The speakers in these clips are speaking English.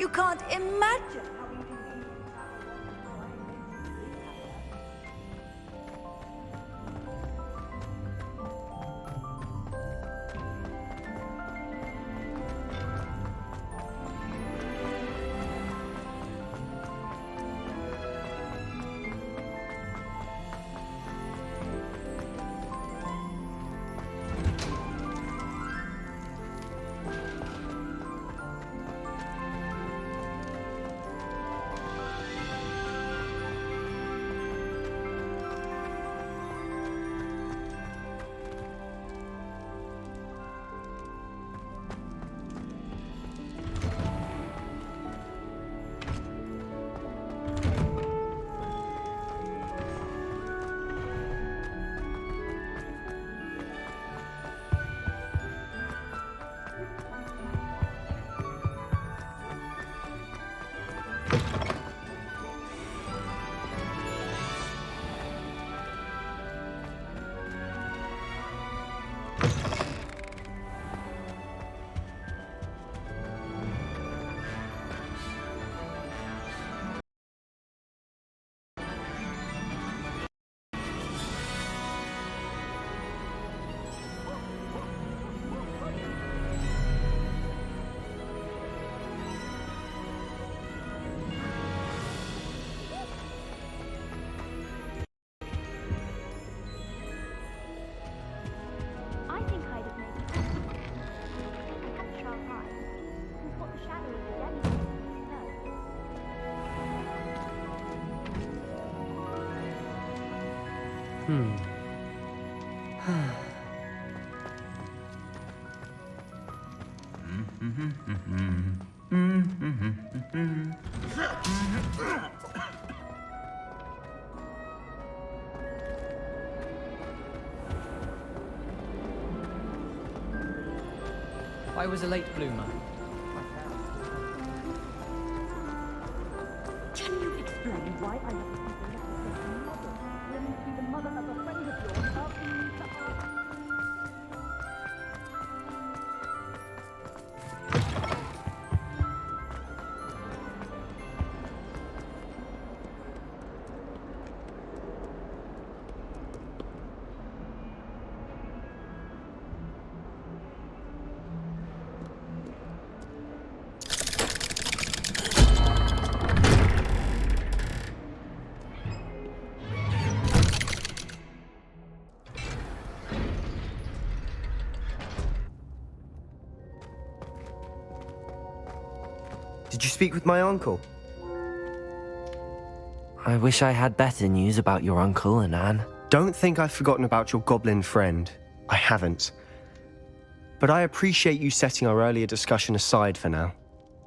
You can't imagine how we can be. I was a late bloomer. Can you explain why I have to be the mother? Claiming to be the mother of a friend of yours, asking me to ask. Did you speak with my uncle? I wish I had better news about your uncle and Anne. Don't think I've forgotten about your goblin friend. I haven't. But I appreciate you setting our earlier discussion aside for now.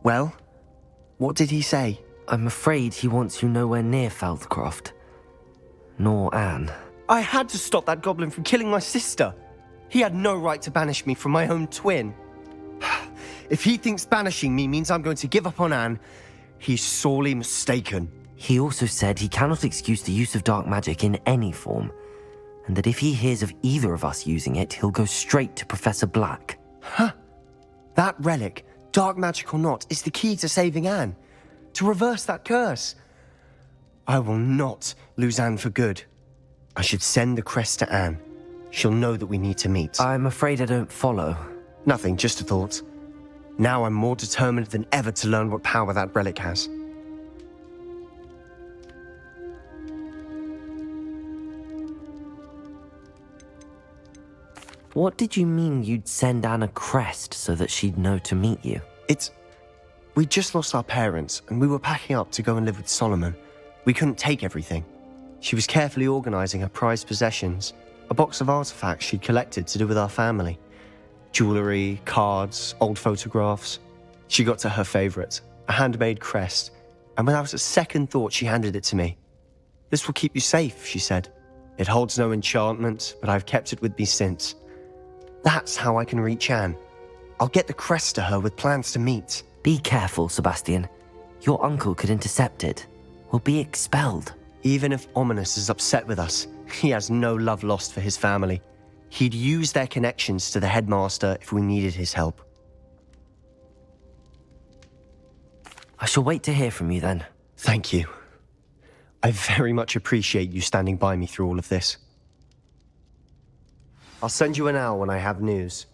Well, what did he say? I'm afraid he wants you nowhere near Feldcroft. Nor Anne. I had to stop that goblin from killing my sister. He had no right to banish me from my own twin. If he thinks banishing me means I'm going to give up on Anne, he's sorely mistaken. He also said he cannot excuse the use of dark magic in any form, and that if he hears of either of us using it, he'll go straight to Professor Black. Huh. That relic, dark magic or not, is the key to saving Anne. To reverse that curse. I will not lose Anne for good. I should send the crest to Anne. She'll know that we need to meet. I'm afraid I don't follow. Nothing, just a thought. Now I'm more determined than ever to learn what power that relic has. What did you mean you'd send Anne a crest so that she'd know to meet you? We just lost our parents, and we were packing up to go and live with Solomon. We couldn't take everything. She was carefully organizing her prized possessions, a box of artifacts she'd collected to do with our family. Jewelry, cards, old photographs. She got to her favorite, a handmade crest, and without a second thought she handed it to me. This will keep you safe, she said. It holds no enchantment, but I've kept it with me since. That's how I can reach Anne. I'll get the crest to her with plans to meet. Be careful, Sebastian. Your uncle could intercept it. We'll be expelled. Even if Ominous is upset with us, he has no love lost for his family. He'd use their connections to the headmaster if we needed his help. I shall wait to hear from you then. Thank you. I very much appreciate you standing by me through all of this. I'll send you an owl when I have news.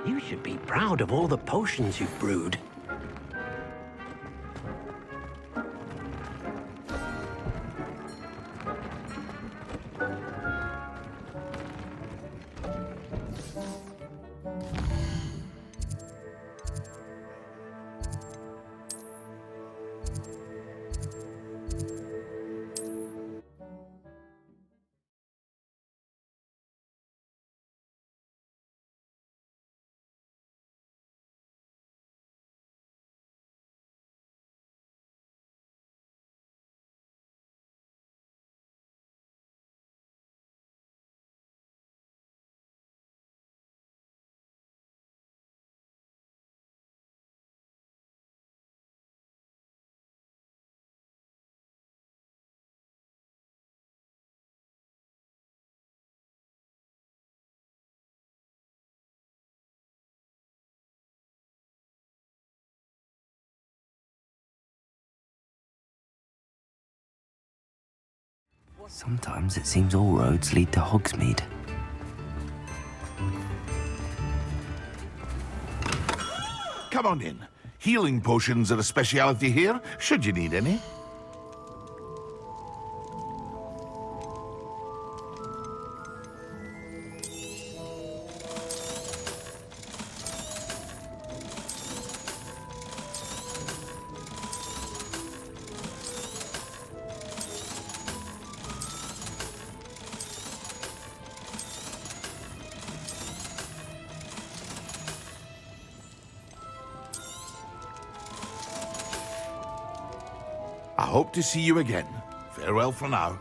You should be proud of all the potions you've brewed. Sometimes it seems all roads lead to Hogsmeade. Come on in. Healing potions are a speciality here, should you need any. hope to see you again. Farewell for now.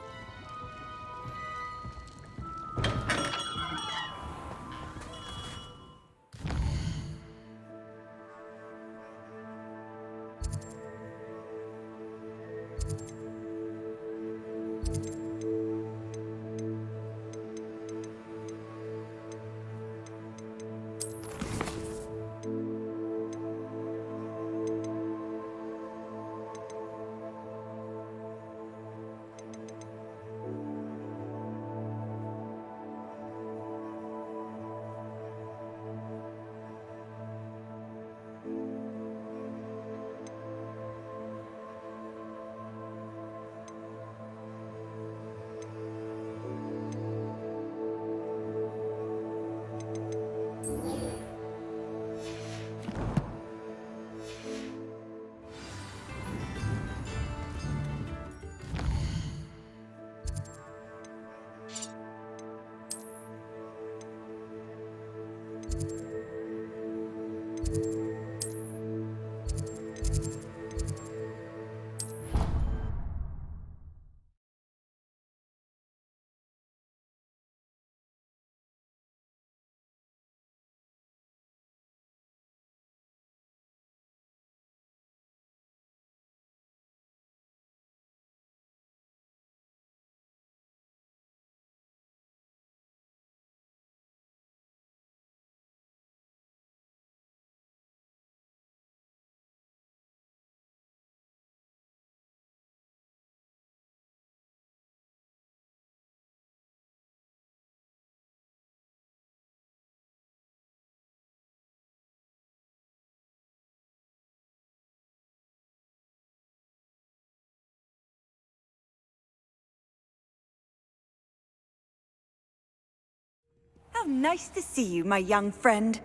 How nice to see you, my young friend.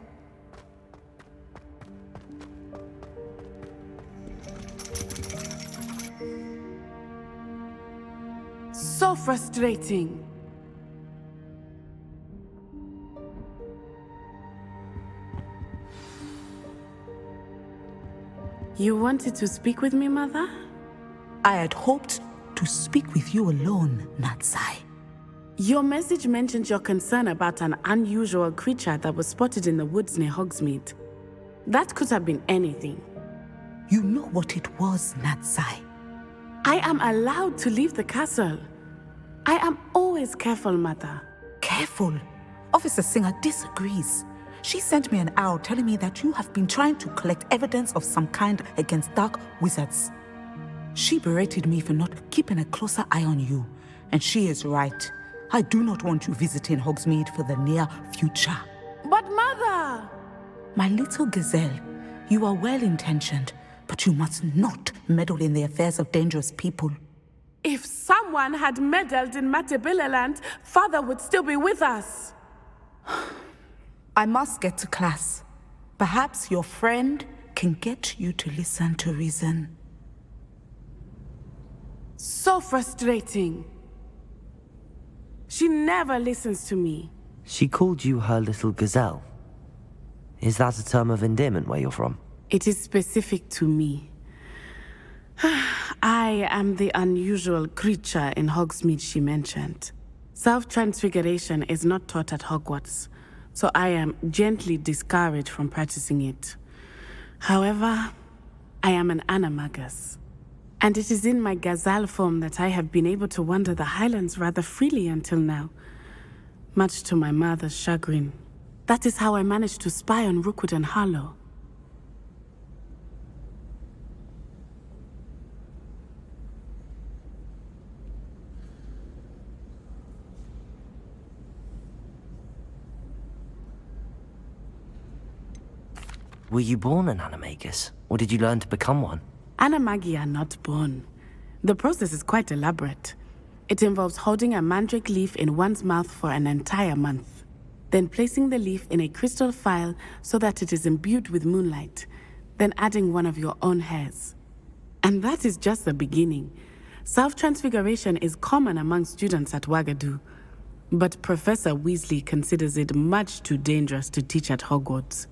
So frustrating. You wanted to speak with me, Mother? I had hoped to speak with you alone, Natsai. Your message mentioned your concern about an unusual creature that was spotted in the woods near Hogsmeade. That could have been anything. You know what it was, Natsai. I am allowed to leave the castle. I am always careful, Mother. Careful. Officer Singer disagrees. She sent me an owl telling me that you have been trying to collect evidence of some kind against dark wizards. She berated me for not keeping a closer eye on you, and she is right. I do not want you visiting Hogsmeade for the near future. But Mother! My little gazelle, you are well-intentioned, but you must not meddle in the affairs of dangerous people. If someone had meddled in Matabeleland, Father would still be with us. I must get to class. Perhaps your friend can get you to listen to reason. So frustrating. She never listens to me. She called you her little gazelle. Is that a term of endearment where you're from? It is specific to me. I am the unusual creature in Hogsmeade she mentioned. Self-transfiguration is not taught at Hogwarts, so I am gently discouraged from practicing it. However, I am an animagus. And it is in my gazelle form that I have been able to wander the highlands rather freely until now, much to my mother's chagrin. That is how I managed to spy on Rookwood and Harlow. Were you born an animagus, or did you learn to become one? Animagi are not born. The process is quite elaborate. It involves holding a mandrake leaf in one's mouth for an entire month, then placing the leaf in a crystal phial so that it is imbued with moonlight, then adding one of your own hairs. And that is just the beginning. Self-transfiguration is common among students at Wagadu, but Professor Weasley considers it much too dangerous to teach at Hogwarts.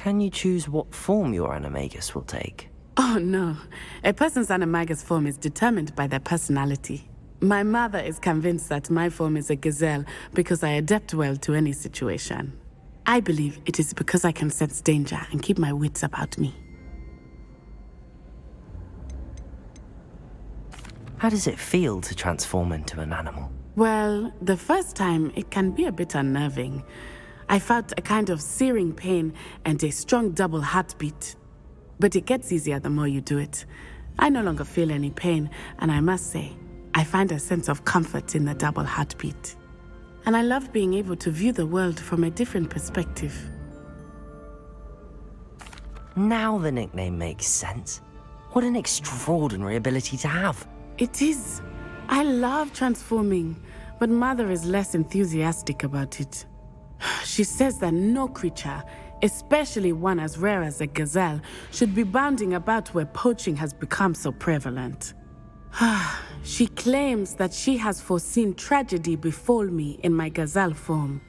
Can you choose what form your animagus will take? Oh no. A person's animagus form is determined by their personality. My mother is convinced that my form is a gazelle because I adapt well to any situation. I believe it is because I can sense danger and keep my wits about me. How does it feel to transform into an animal? Well, the first time it can be a bit unnerving. I felt a kind of searing pain and a strong double heartbeat. But it gets easier the more you do it. I no longer feel any pain, and I must say, I find a sense of comfort in the double heartbeat. And I love being able to view the world from a different perspective. Now the nickname makes sense. What an extraordinary ability to have. It is. I love transforming, but Mother is less enthusiastic about it. She says that no creature, especially one as rare as a gazelle, should be bounding about where poaching has become so prevalent. She claims that she has foreseen tragedy befall me in my gazelle form.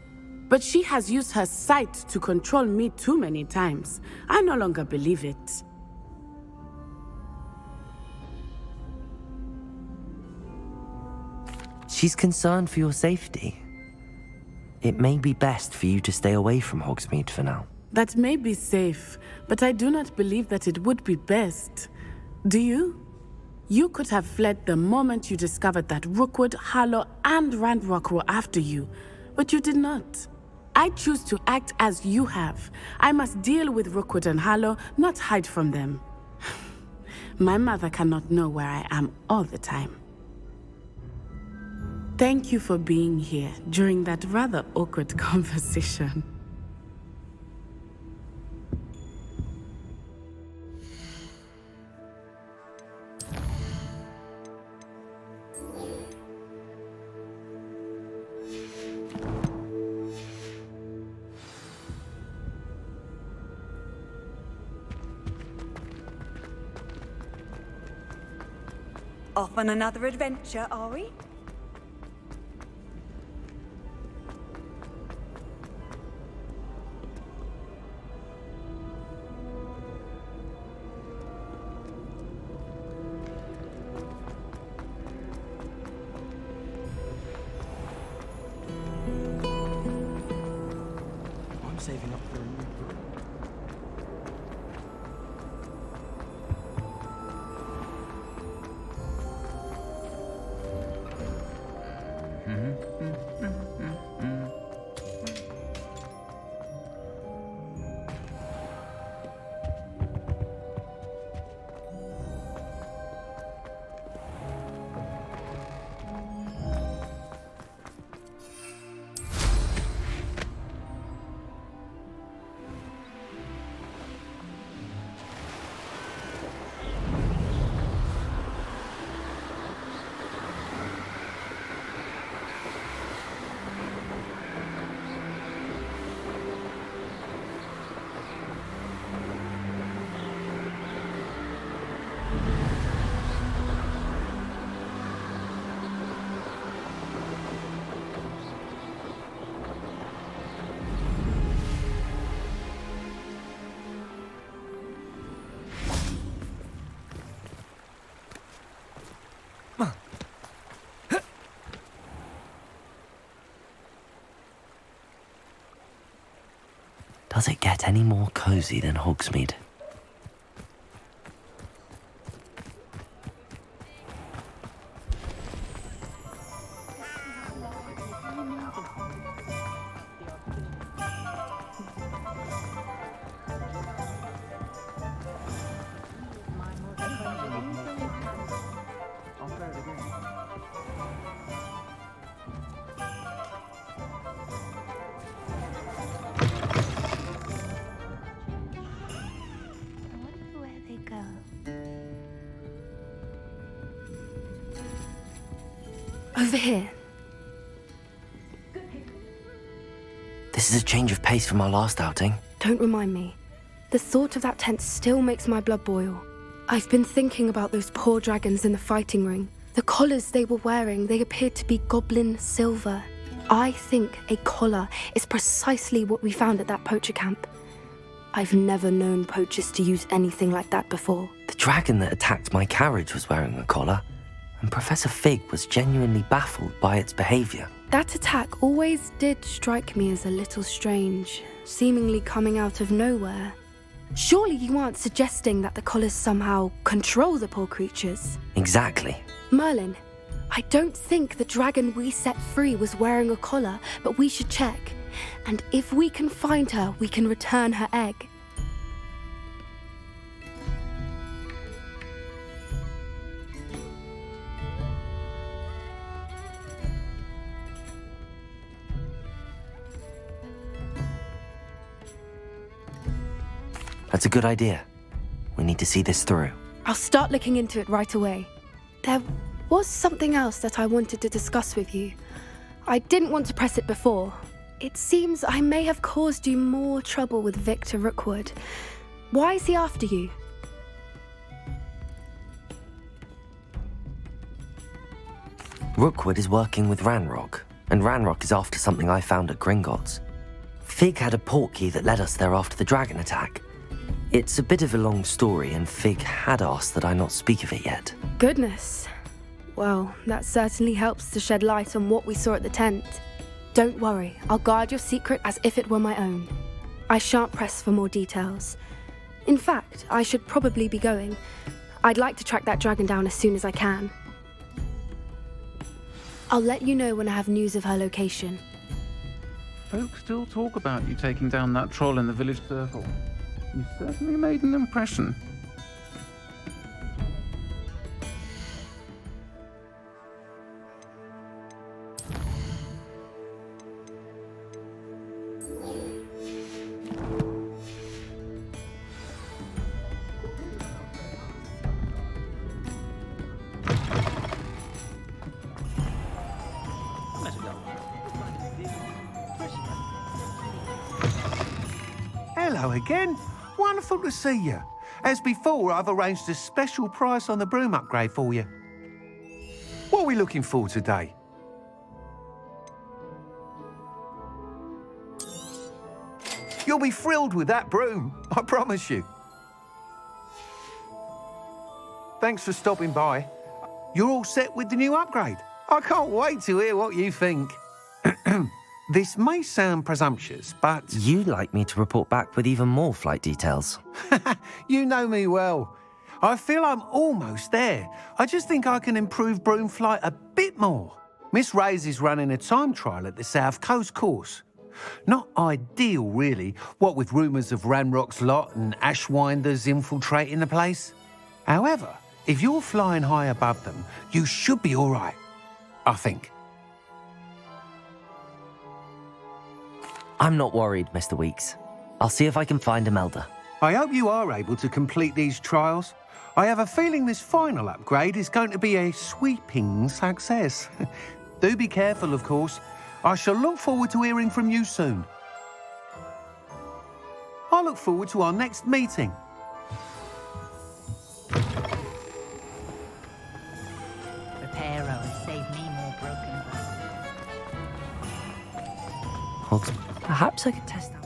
But she has used her sight to control me too many times. I no longer believe it. She's concerned for your safety. It may be best for you to stay away from Hogsmeade for now. That may be safe, but I do not believe that it would be best. Do you? You could have fled the moment you discovered that Rookwood, Harlow, and Randrock were after you, but you did not. I choose to act as you have. I must deal with Rookwood and Harlow, not hide from them. My mother cannot know where I am all the time. Thank you for being here during that rather awkward conversation. Off on another adventure, are we? I'm saving up for a new book. Does it get any more cozy than Hogsmeade? Over here. This is a change of pace from our last outing. Don't remind me. The thought of that tent still makes my blood boil. I've been thinking about those poor dragons in the fighting ring. The collars they were wearing, they appeared to be goblin silver. I think a collar is precisely what we found at that poacher camp. I've never known poachers to use anything like that before. The dragon that attacked my carriage was wearing a collar, and Professor Fig was genuinely baffled by its behavior. That attack always did strike me as a little strange, seemingly coming out of nowhere. Surely you aren't suggesting that the collars somehow control the poor creatures? Exactly. Merlin, I don't think the dragon we set free was wearing a collar, but we should check. And if we can find her, we can return her egg. That's a good idea. We need to see this through. I'll start looking into it right away. There was something else that I wanted to discuss with you. I didn't want to press it before. It seems I may have caused you more trouble with Victor Rookwood. Why is he after you? Rookwood is working with Ranrock, and Ranrock is after something I found at Gringotts. Fig had a portkey that led us there after the dragon attack. It's a bit of a long story, and Fig had asked that I not speak of it yet. Goodness. Well, that certainly helps to shed light on what we saw at the tent. Don't worry, I'll guard your secret as if it were my own. I shan't press for more details. In fact, I should probably be going. I'd like to track that dragon down as soon as I can. I'll let you know when I have news of her location. Folks still talk about you taking down that troll in the village circle. You certainly made an impression. Hello again. Wonderful to see you. As before, I've arranged a special price on the broom upgrade for you. What are we looking for today? You'll be thrilled with that broom, I promise you. Thanks for stopping by. You're all set with the new upgrade. I can't wait to hear what you think. This may sound presumptuous, but... You'd like me to report back with even more flight details. You know me well. I feel I'm almost there. I just think I can improve broom flight a bit more. Miss Ray's is running a time trial at the South Coast course. Not ideal, really, what with rumours of Ranrock's lot and Ashwinders infiltrating the place. However, if you're flying high above them, you should be all right, I think. I'm not worried, Mr. Weeks. I'll see if I can find Imelda. I hope you are able to complete these trials. I have a feeling this final upgrade is going to be a sweeping success. Do be careful, of course. I shall look forward to hearing from you soon. I look forward to our next meeting. Reparo has saved me more broken glass. Hogs, perhaps I could test that.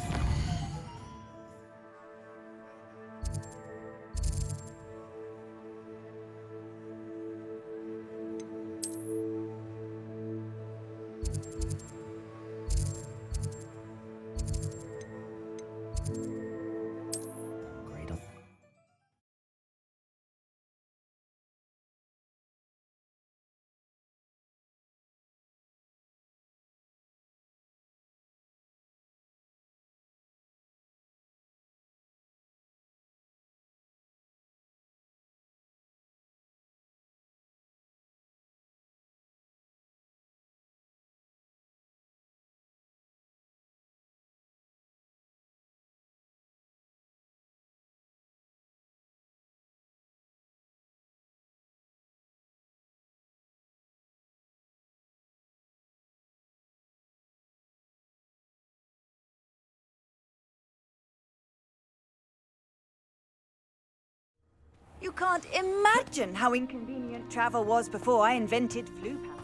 You can't imagine how inconvenient travel was before I invented flu powder.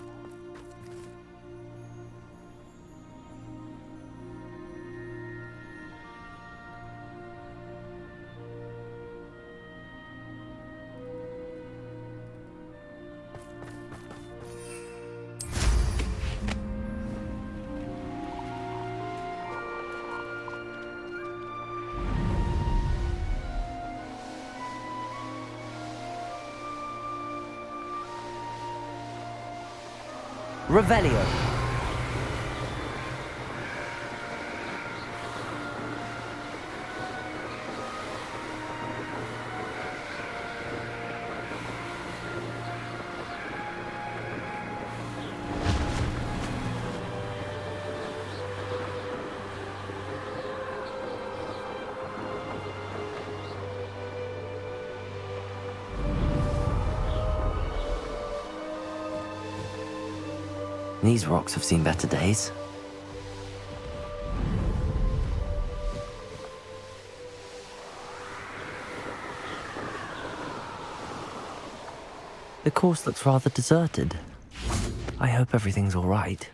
Revelio. These rocks have seen better days. The course looks rather deserted. I hope everything's all right.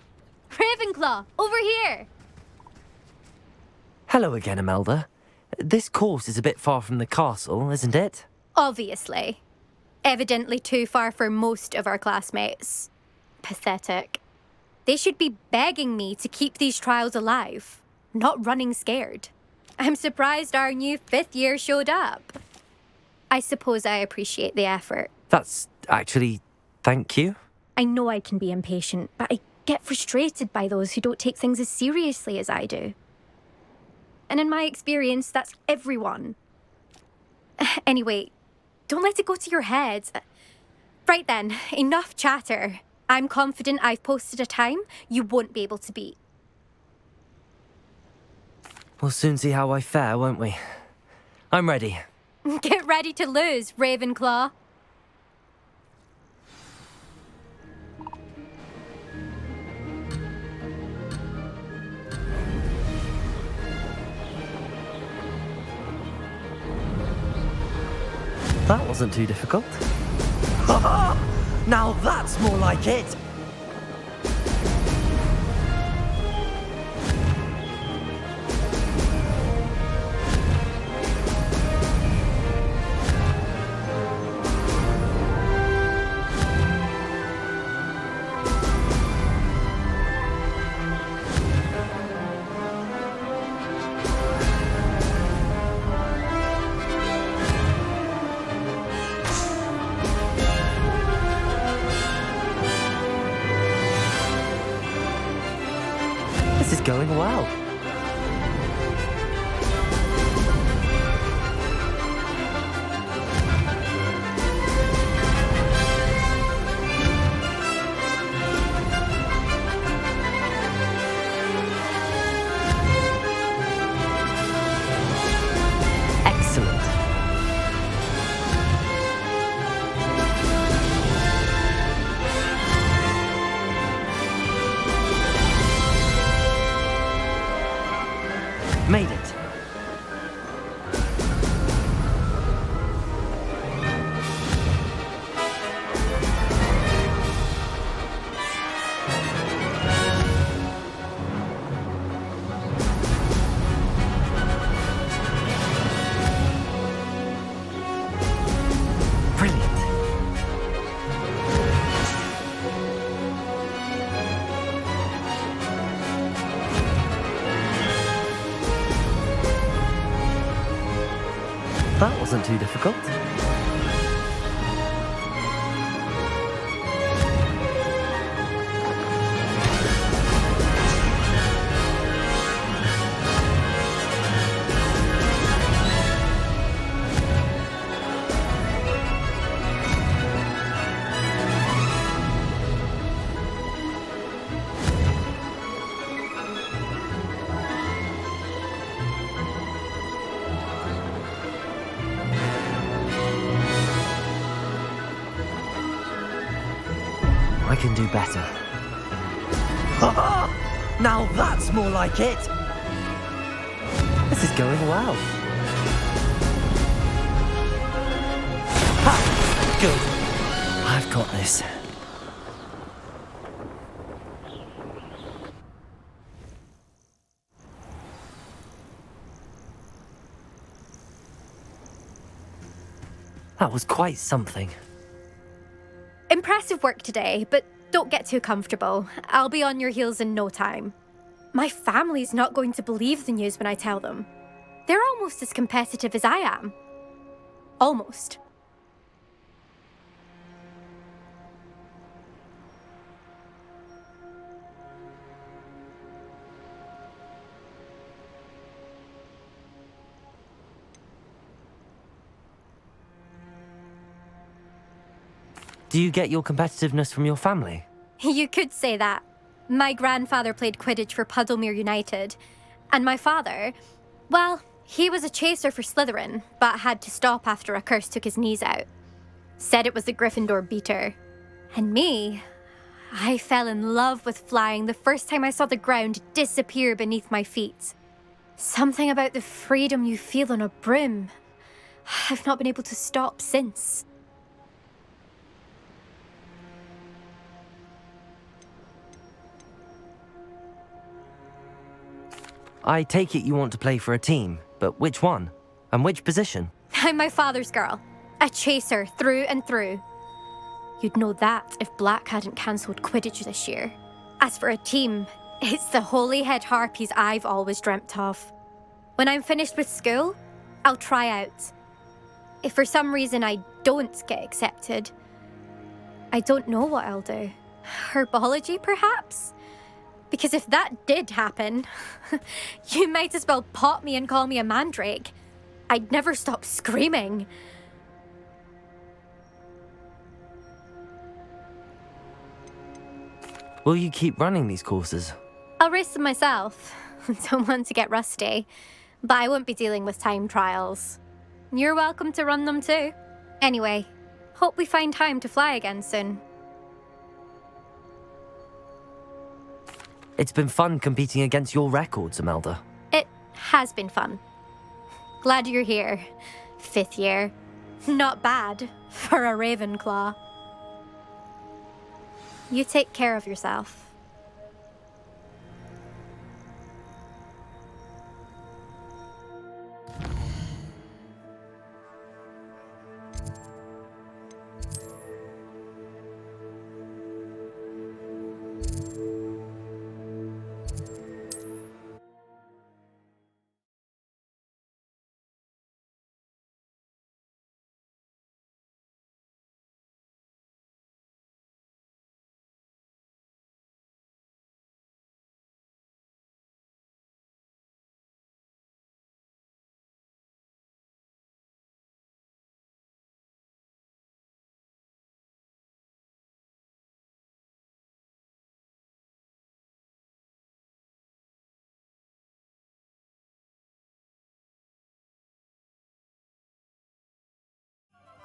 Ravenclaw, over here! Hello again, Imelda. This course is a bit far from the castle, isn't it? Obviously. Evidently too far for most of our classmates. Pathetic. They should be begging me to keep these trials alive, not running scared. I'm surprised our new 5th year showed up. I suppose I appreciate the effort. That's actually... thank you. I know I can be impatient, but I get frustrated by those who don't take things as seriously as I do. And in my experience, that's everyone. Anyway, don't let it go to your head. Right then, enough chatter. I'm confident I've posted a time you won't be able to beat. We'll soon see how I fare, won't we? I'm ready. Get ready to lose, Ravenclaw. That wasn't too difficult. Now that's more like it! This is going well. Excellent. Made it. Brilliant. That wasn't too difficult. I can do better. Now that's more like it! This is going well. Ha! Good. I've got this. That was quite something. Impressive work today, but don't get too comfortable. I'll be on your heels in no time. My family's not going to believe the news when I tell them. They're almost as competitive as I am. Almost. Do you get your competitiveness from your family? You could say that. My grandfather played Quidditch for Puddlemere United, and my father, well, he was a chaser for Slytherin, but had to stop after a curse took his knees out. Said it was the Gryffindor beater. And me, I fell in love with flying the first time I saw the ground disappear beneath my feet. Something about the freedom you feel on a broom. I've not been able to stop since. I take it you want to play for a team, but which one? And which position? I'm my father's girl. A chaser through and through. You'd know that if Black hadn't cancelled Quidditch this year. As for a team, it's the Holyhead Harpies I've always dreamt of. When I'm finished with school, I'll try out. If for some reason I don't get accepted, I don't know what I'll do. Herbology, perhaps? Because if that did happen, you might as well pop me and call me a mandrake. I'd never stop screaming. Will you keep running these courses? I'll race them myself. Don't want to get rusty. But I won't be dealing with time trials. You're welcome to run them too. Anyway, hope we find time to fly again soon. It's been fun competing against your records, Imelda. It has been fun. Glad you're here. 5th year. Not bad for a Ravenclaw. You take care of yourself.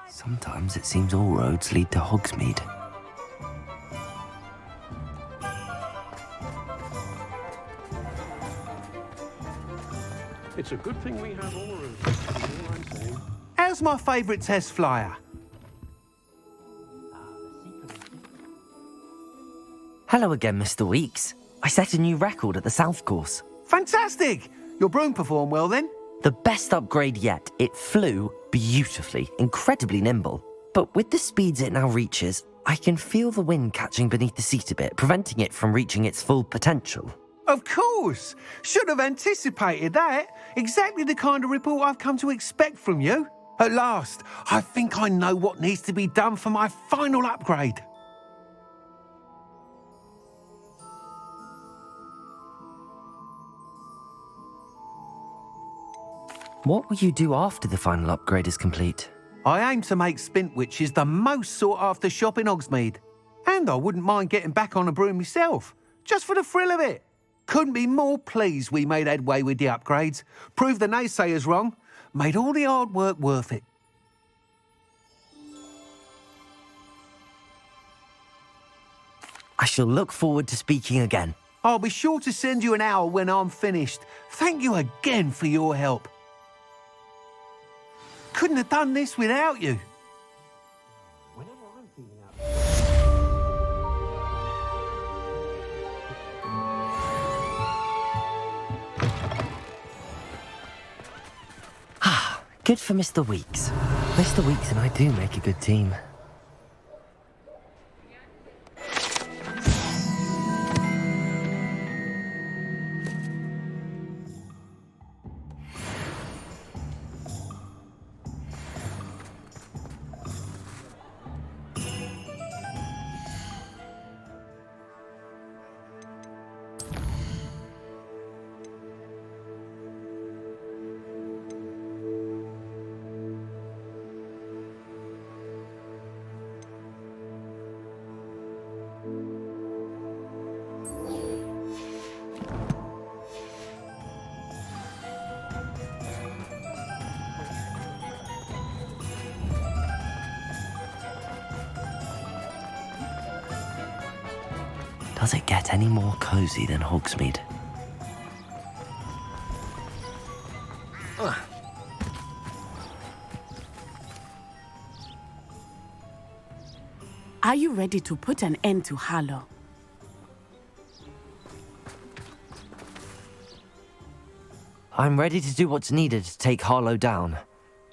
Sometimes it seems all roads lead to Hogsmeade. It's a good thing we have auras. That's all I'm saying. How's my favourite test flyer? Hello again, Mr. Weeks. I set a new record at the South Course. Fantastic! Your broom performed well then? The best upgrade yet. It flew beautifully, incredibly nimble. But with the speeds it now reaches, I can feel the wind catching beneath the seat a bit, preventing it from reaching its full potential. Of course! Should have anticipated that. Exactly the kind of report I've come to expect from you. At last, I think I know what needs to be done for my final upgrade. What will you do after the final upgrade is complete? I aim to make Spintwitches the most sought-after shop in Hogsmeade. And I wouldn't mind getting back on a broom myself, just for the thrill of it. Couldn't be more pleased we made headway with the upgrades, proved the naysayers wrong, made all the hard work worth it. I shall look forward to speaking again. I'll be sure to send you an owl when I'm finished. Thank you again for your help. Couldn't have done this without you. Good for Mr. Weeks. Mr. Weeks and I do make a good team. Does it get any more cozy than Hogsmeade? Are you ready to put an end to Harlow? I'm ready to do what's needed to take Harlow down.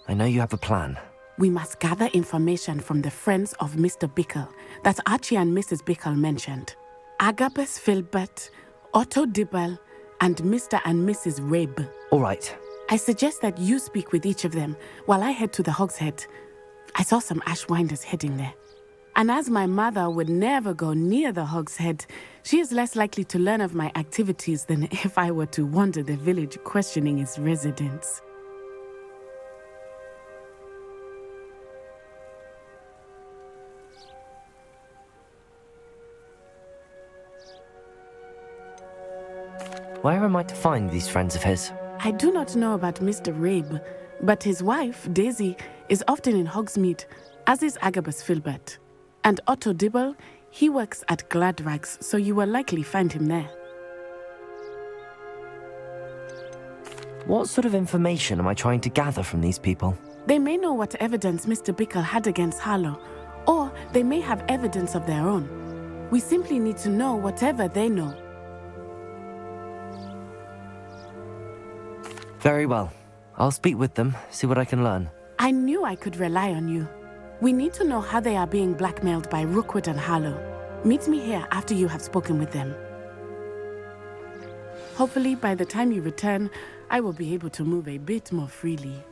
I know you have a plan. We must gather information from the friends of Mr. Bickle that Archie and Mrs. Bickle mentioned. Agabus Filbert, Otto Dibble, and Mr. and Mrs. Rabe. All right. I suggest that you speak with each of them while I head to the Hogshead. I saw some Ashwinders heading there. And as my mother would never go near the Hogshead, she is less likely to learn of my activities than if I were to wander the village questioning its residents. Where am I to find these friends of his? I do not know about Mr. Rabe, but his wife, Daisy, is often in Hogsmeade, as is Agabus Filbert. And Otto Dibble, he works at Gladrags, so you will likely find him there. What sort of information am I trying to gather from these people? They may know what evidence Mr. Bickle had against Harlow, or they may have evidence of their own. We simply need to know whatever they know. Very well. I'll speak with them, see what I can learn. I knew I could rely on you. We need to know how they are being blackmailed by Rookwood and Harlow. Meet me here after you have spoken with them. Hopefully, by the time you return, I will be able to move a bit more freely.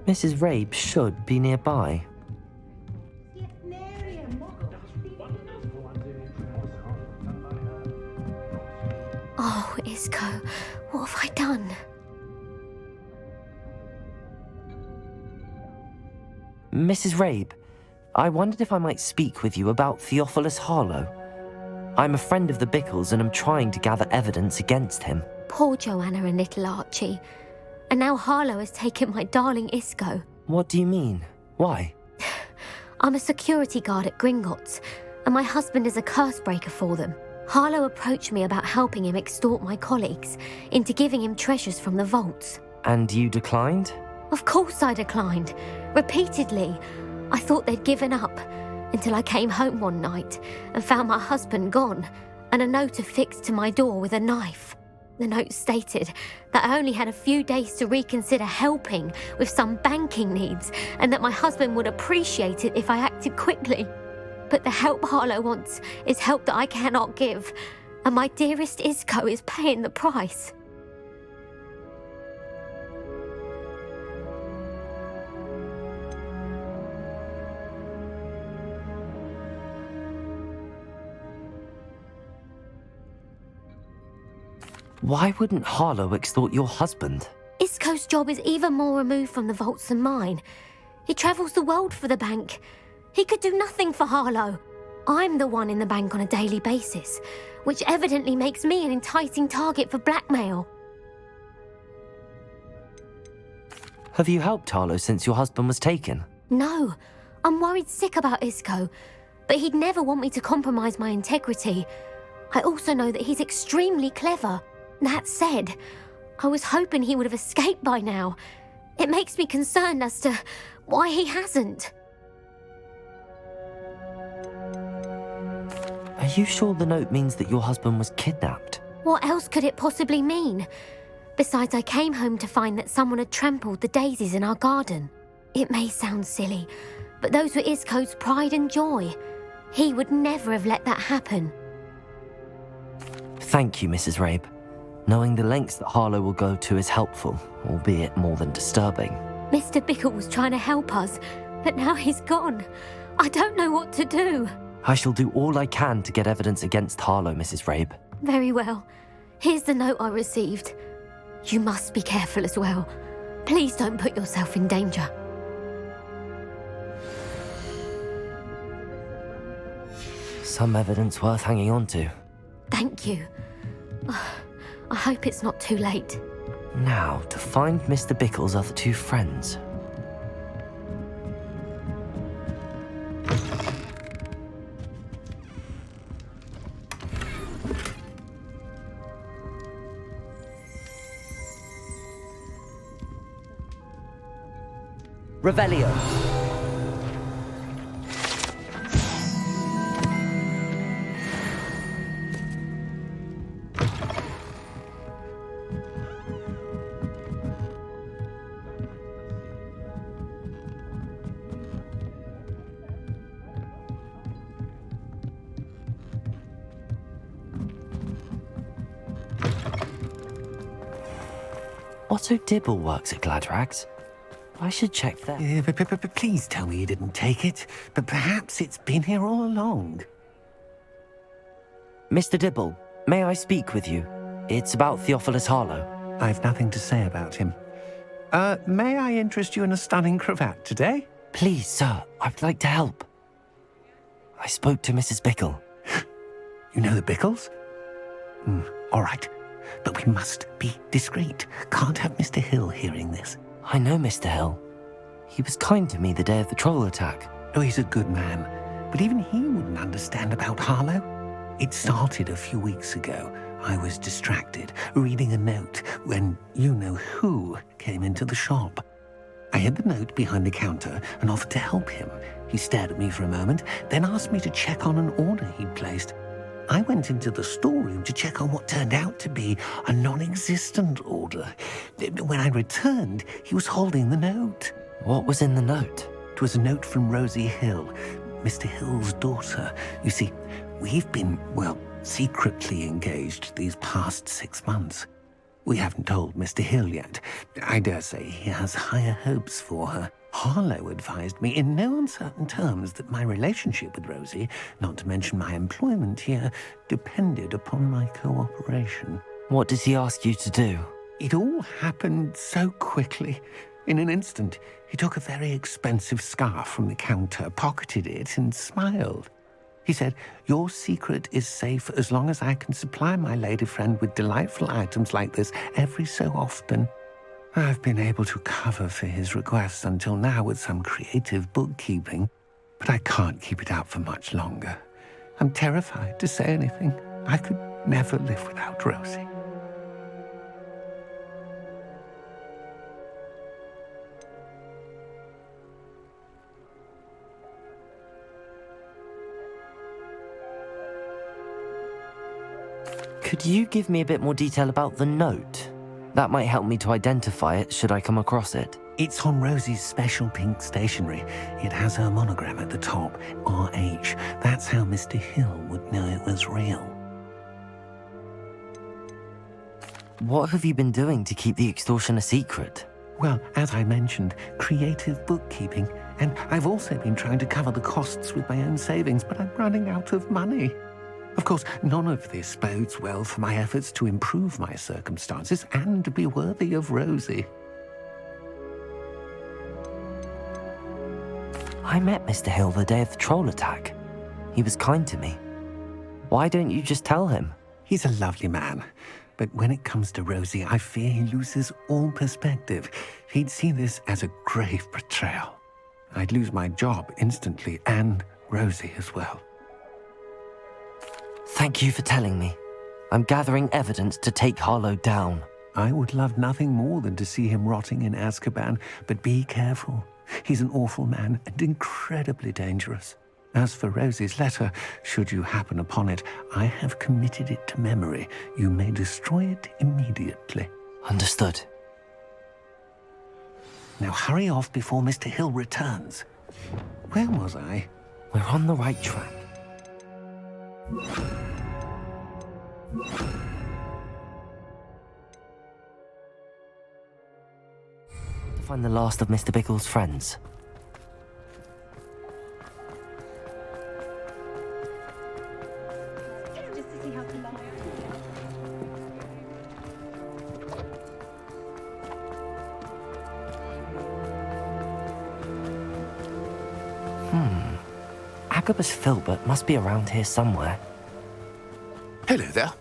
Mrs. Rabe should be nearby. Oh, Isco, what have I done? Mrs. Rabe, I wondered if I might speak with you about Theophilus Harlow. I'm a friend of the Bickles and am trying to gather evidence against him. Poor Joanna and little Archie. And now Harlow has taken my darling Isco. What do you mean? Why? I'm a security guard at Gringotts, and my husband is a curse breaker for them. Harlow approached me about helping him extort my colleagues into giving him treasures from the vaults. And you declined? Of course I declined. Repeatedly. I thought they'd given up, until I came home one night and found my husband gone, and a note affixed to my door with a knife. The note stated that I only had a few days to reconsider helping with some banking needs, and that my husband would appreciate it if I acted quickly. But the help Harlow wants is help that I cannot give, and my dearest Isco is paying the price. Why wouldn't Harlow extort your husband? Isco's job is even more removed from the vaults than mine. He travels the world for the bank. He could do nothing for Harlow. I'm the one in the bank on a daily basis, which evidently makes me an enticing target for blackmail. Have you helped Harlow since your husband was taken? No, I'm worried sick about Isco, but he'd never want me to compromise my integrity. I also know that he's extremely clever. That said, I was hoping he would have escaped by now. It makes me concerned as to why he hasn't. Are you sure the note means that your husband was kidnapped? What else could it possibly mean? Besides, I came home to find that someone had trampled the daisies in our garden. It may sound silly, but those were Isco's pride and joy. He would never have let that happen. Thank you, Mrs. Rabe. Knowing the lengths that Harlow will go to is helpful, albeit more than disturbing. Mr. Bickle was trying to help us, but now he's gone. I don't know what to do. I shall do all I can to get evidence against Harlow, Mrs. Rabe. Very well. Here's the note I received. You must be careful as well. Please don't put yourself in danger. Some evidence worth hanging on to. Thank you. I hope it's not too late. Now, to find Mr. Bickle's other two friends. Revelio. Otto Dibble works at Gladrags. I should check that. Please tell me you didn't take it, but perhaps it's been here all along. Mr. Dibble, may I speak with you? It's about Theophilus Harlow. I've nothing to say about him. May I interest you in a stunning cravat today? Please, sir, I'd like to help. I spoke to Mrs. Bickle. You know the Bickles? All right, but we must be discreet. Can't have Mr. Hill hearing this. I know Mr. Hill. He was kind to me the day of the troll attack. Oh, he's a good man, but even he wouldn't understand about Harlow. It started a few weeks ago. I was distracted, reading a note, when you-know-who came into the shop. I hid the note behind the counter and offered to help him. He stared at me for a moment, then asked me to check on an order he'd placed. I went into the storeroom to check on what turned out to be a non-existent order. When I returned, he was holding the note. What was in the note? It was a note from Rosie Hill, Mr. Hill's daughter. You see, we've been, secretly engaged these past 6 months. We haven't told Mr. Hill yet. I dare say he has higher hopes for her. Harlow advised me in no uncertain terms that my relationship with Rosie, not to mention my employment here, depended upon my cooperation. What did he ask you to do? It all happened so quickly. In an instant, he took a very expensive scarf from the counter, pocketed it, and smiled. He said, "Your secret is safe as long as I can supply my lady friend with delightful items like this every so often." I've been able to cover for his requests until now with some creative bookkeeping, but I can't keep it up for much longer. I'm terrified to say anything. I could never live without Rosie. Could you give me a bit more detail about the note? That might help me to identify it should I come across it. It's on Rosie's special pink stationery. It has her monogram at the top, RH. That's how Mr. Hill would know it was real. What have you been doing to keep the extortion a secret? Well, as I mentioned, creative bookkeeping. And I've also been trying to cover the costs with my own savings, but I'm running out of money. Of course, none of this bodes well for my efforts to improve my circumstances and to be worthy of Rosie. I met Mr. Hill the day of the troll attack. He was kind to me. Why don't you just tell him? He's a lovely man, but when it comes to Rosie, I fear he loses all perspective. He'd see this as a grave betrayal. I'd lose my job instantly, and Rosie as well. Thank you for telling me. I'm gathering evidence to take Harlow down. I would love nothing more than to see him rotting in Azkaban, but be careful. He's an awful man and incredibly dangerous. As for Rosie's letter, should you happen upon it, I have committed it to memory. You may destroy it immediately. Understood. Now hurry off before Mr. Hill returns. Where was I? We're on the right track. To find the last of Mr. Bickle's friends. Agabus Filbert must be around here somewhere. Hello there.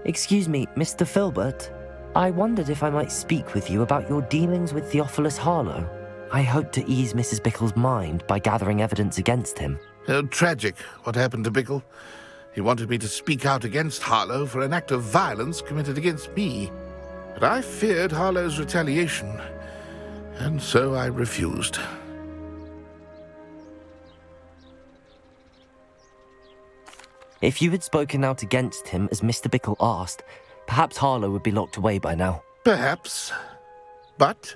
Excuse me, Mr. Filbert. I wondered if I might speak with you about your dealings with Theophilus Harlow. I hope to ease Mrs. Bickle's mind by gathering evidence against him. Oh, tragic what happened to Bickle. He wanted me to speak out against Harlow for an act of violence committed against me. But I feared Harlow's retaliation, and so I refused. If you had spoken out against him as Mr. Bickle asked, perhaps Harlow would be locked away by now. Perhaps. But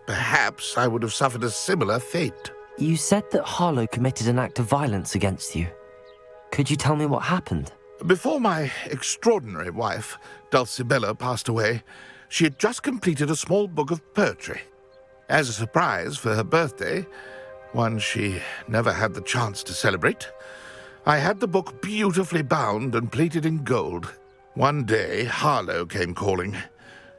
perhaps I would have suffered a similar fate. You said that Harlow committed an act of violence against you. Could you tell me what happened? Before my extraordinary wife, Dulcibella, passed away, she had just completed a small book of poetry. As a surprise for her birthday, one she never had the chance to celebrate, I had the book beautifully bound and plated in gold. One day, Harlow came calling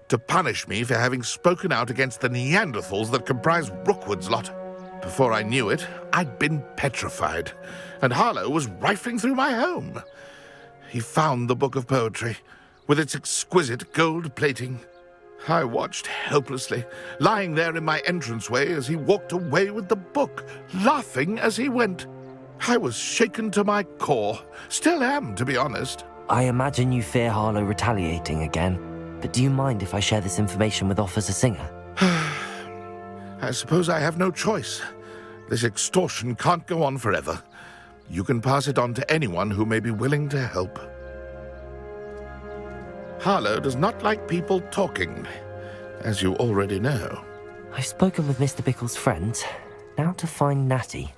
to punish me for having spoken out against the Neanderthals that comprise Rookwood's lot. Before I knew it, I'd been petrified, and Harlow was rifling through my home. He found the book of poetry, with its exquisite gold plating. I watched helplessly, lying there in my entranceway as he walked away with the book, laughing as he went. I was shaken to my core. Still am, to be honest. I imagine you fear Harlow retaliating again, but do you mind if I share this information with Officer Singer? I suppose I have no choice. This extortion can't go on forever. You can pass it on to anyone who may be willing to help. Harlow does not like people talking, as you already know. I've spoken with Mr. Bickle's friends. Now to find Natty.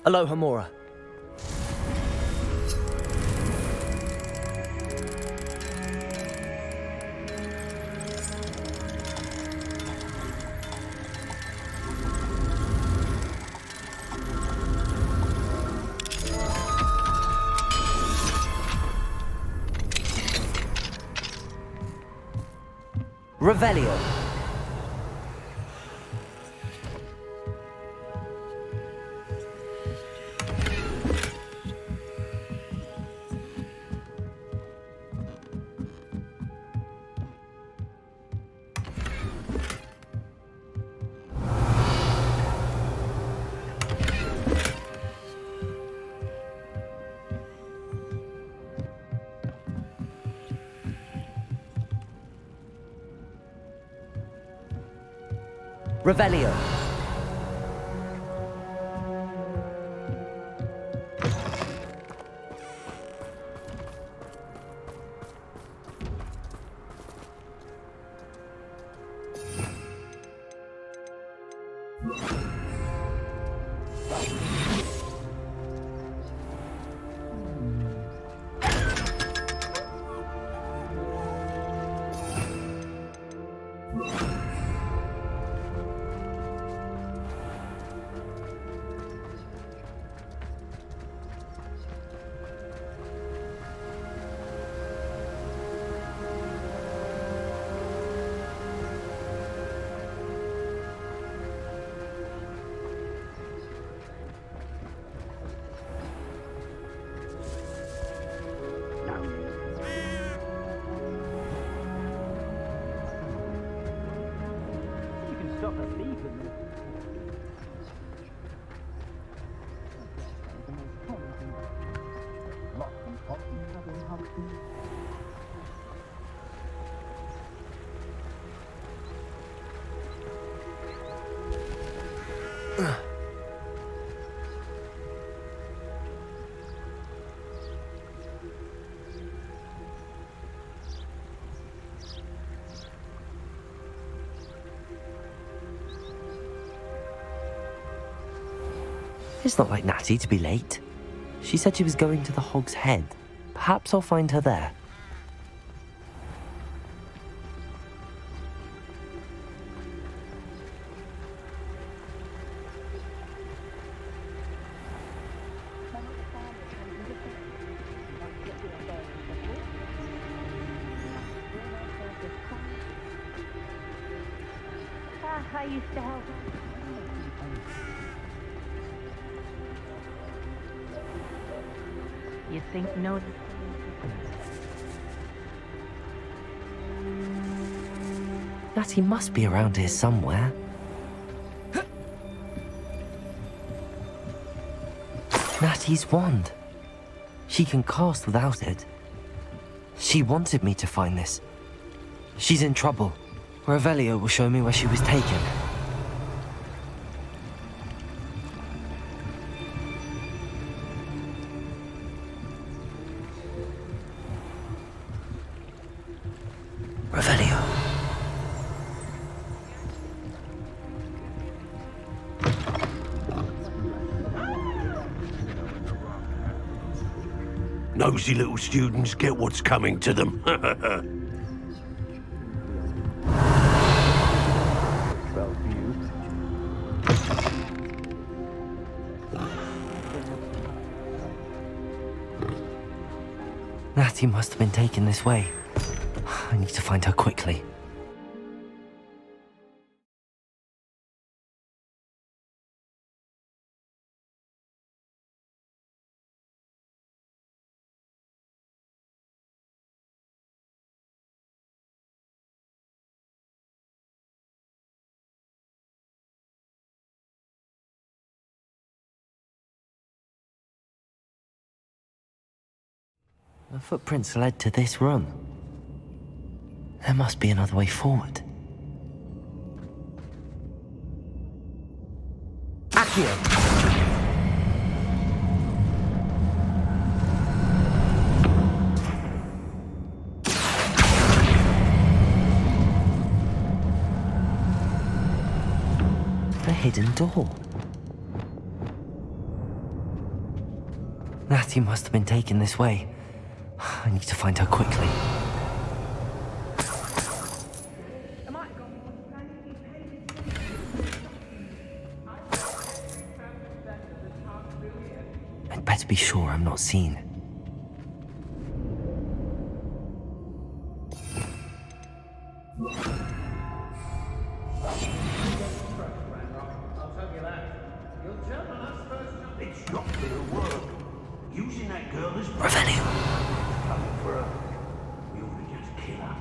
Aloha, Mora. Revelio. Revelio. It's not like Natty to be late. She said she was going to the Hog's Head. Perhaps I'll find her there. I used to help. You think no? Natty must be around here somewhere. Natty's wand. She can cast without it. She wanted me to find this. She's in trouble. Revelio will show me where she was taken. Revelio. Nosy little students get what's coming to them. Natty must have been taken this way. I need to find her quickly. The footprints led to this room. There must be another way forward. Accio! The hidden door. Natty must have been taken this way. I need to find her quickly. I'd better be sure I'm not seen. It's not gonna work. Using that girl as Revelio. coming for her. We ought to just kill her.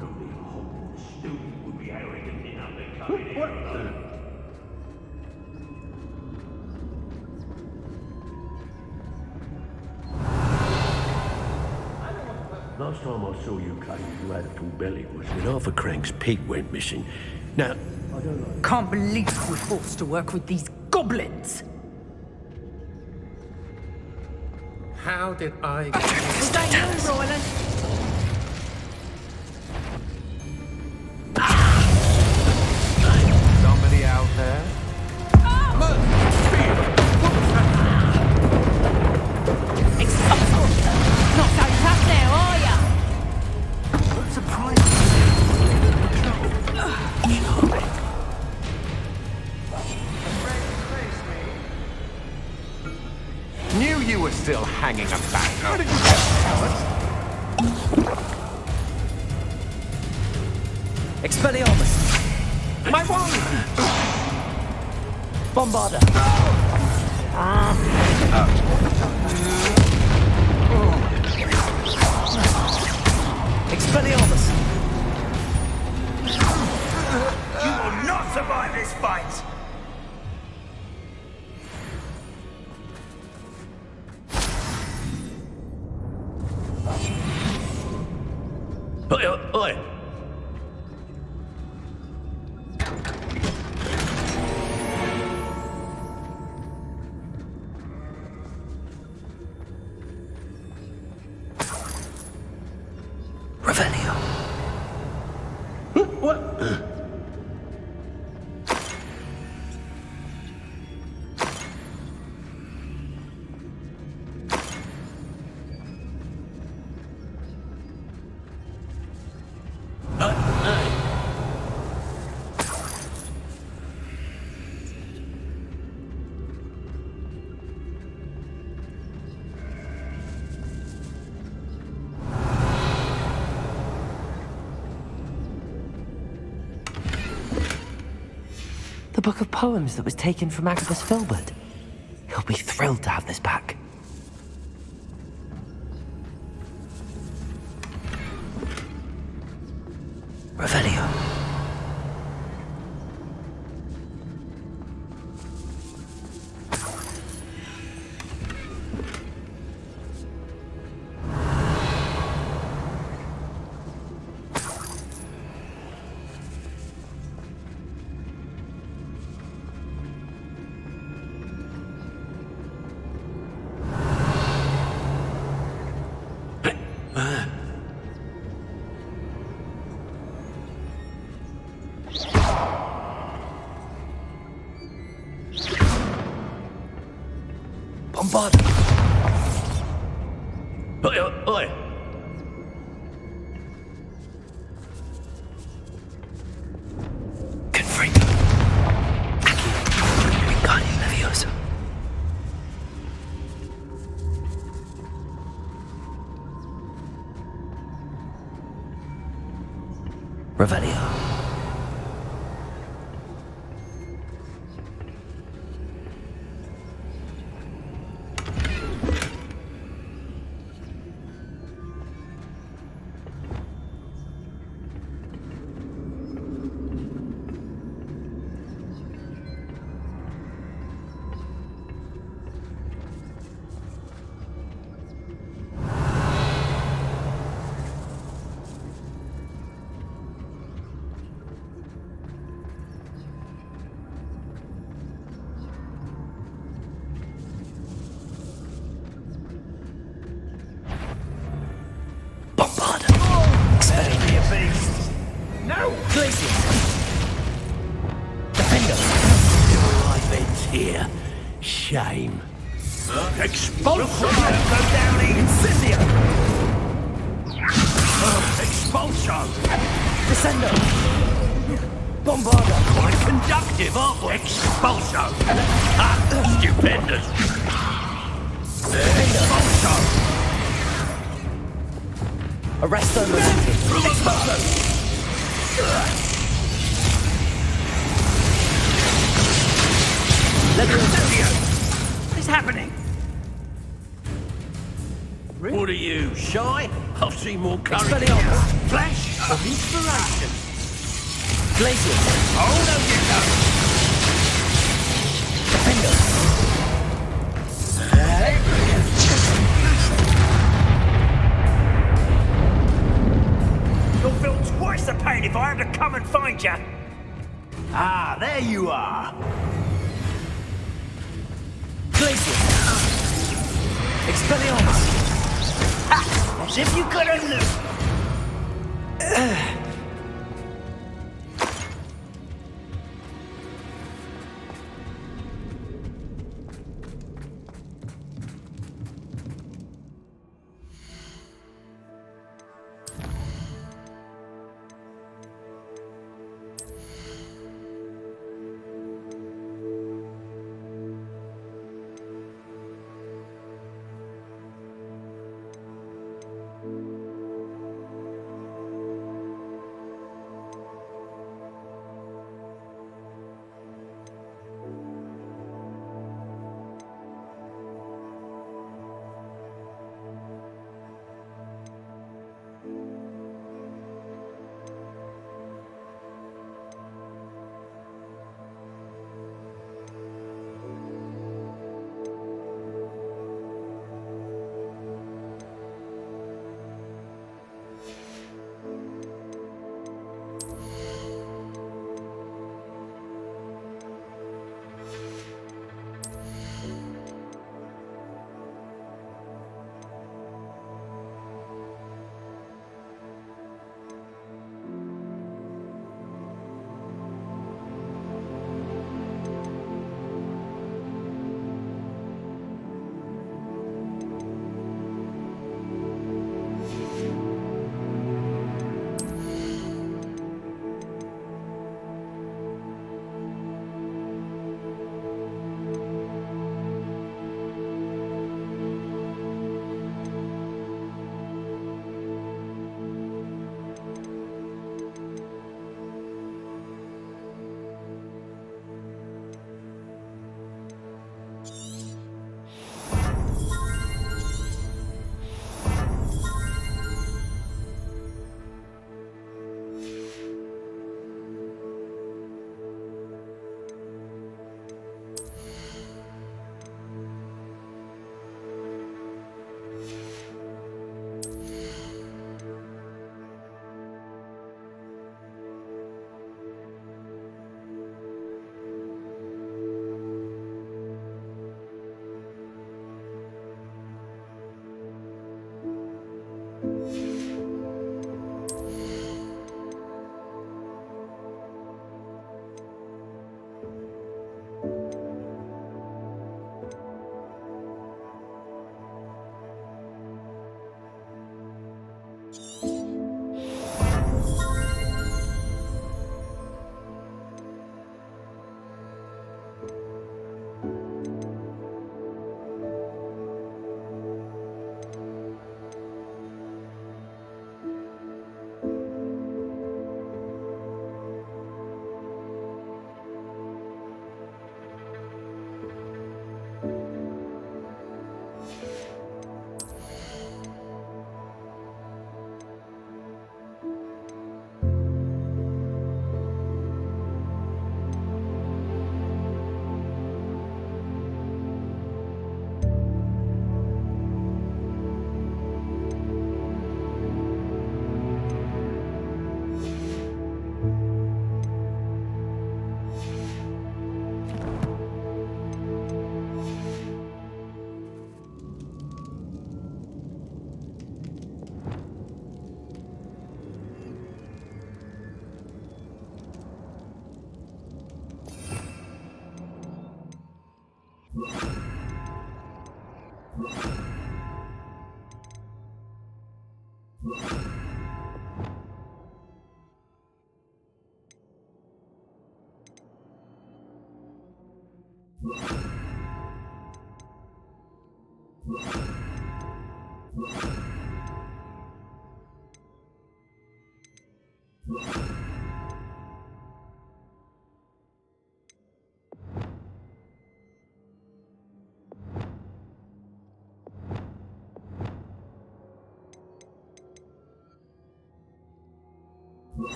Only a Hogwarts student would be arrogant enough to come in here alone. Last time I saw you claim you had a full belly was when Arthur Crank's pig went missing. Now, I don't know. Can't believe we're forced to work with these goblins. How did I... Was that you, Roland? Somebody out there? Not so tough now, are ya? What surprise! Knew you were still hanging about. How did you get cowards? Expelliarmus! My wand! Bombarda! Expelliarmus! You will not survive this fight! Oi, oi! Revelio. What? The book of poems that was taken from Agabus Filbert. He'll be thrilled to have this back. Revelio. Bombard! Oi, oi, oi! Confringo. Accio. Wingardium Leviosa. Revelio. No! Glacius! Defender! Life ends here. Shame. Expulsion! Go down here! Incendio! Expulsion! Descendo! Bombarda! Quite conductive, aren't we? Expulsion! Stupendous! Expulsion! Arresto Momentum! Expulsion! What is happening? What are you, shy? I've seen more courage. Expelliarmus! Flash of inspiration! Glacius! Oh, no, you don't! You'll feel twice the pain if I have to come and find you. Ah, there you are. Glacius! Expelliarmus! As if you couldn't lose.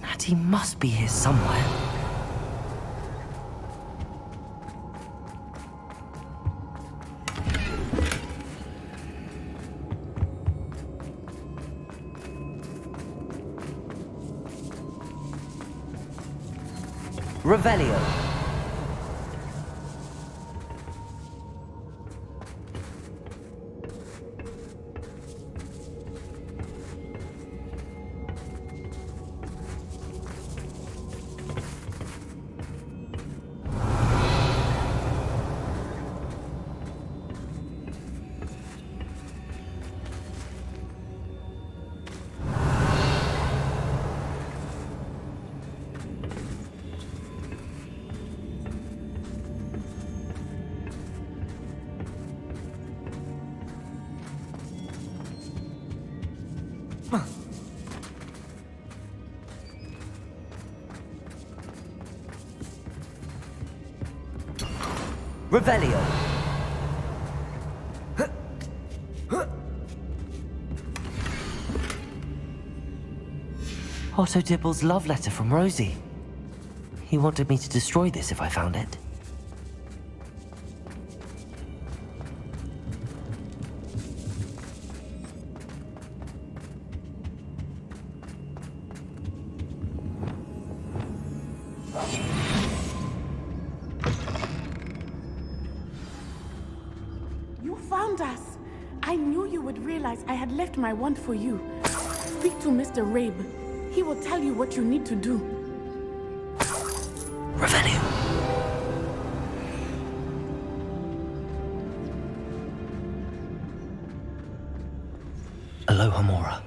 Natty must be here somewhere. Revelio. Revelio. Otto Dibble's love letter from Rosie. He wanted me to destroy this if I found it. You found us! I knew you would realize I had left my wand for you. Speak to Mr. Rabe. He will tell you what you need to do. Revelio. Aloha Mora.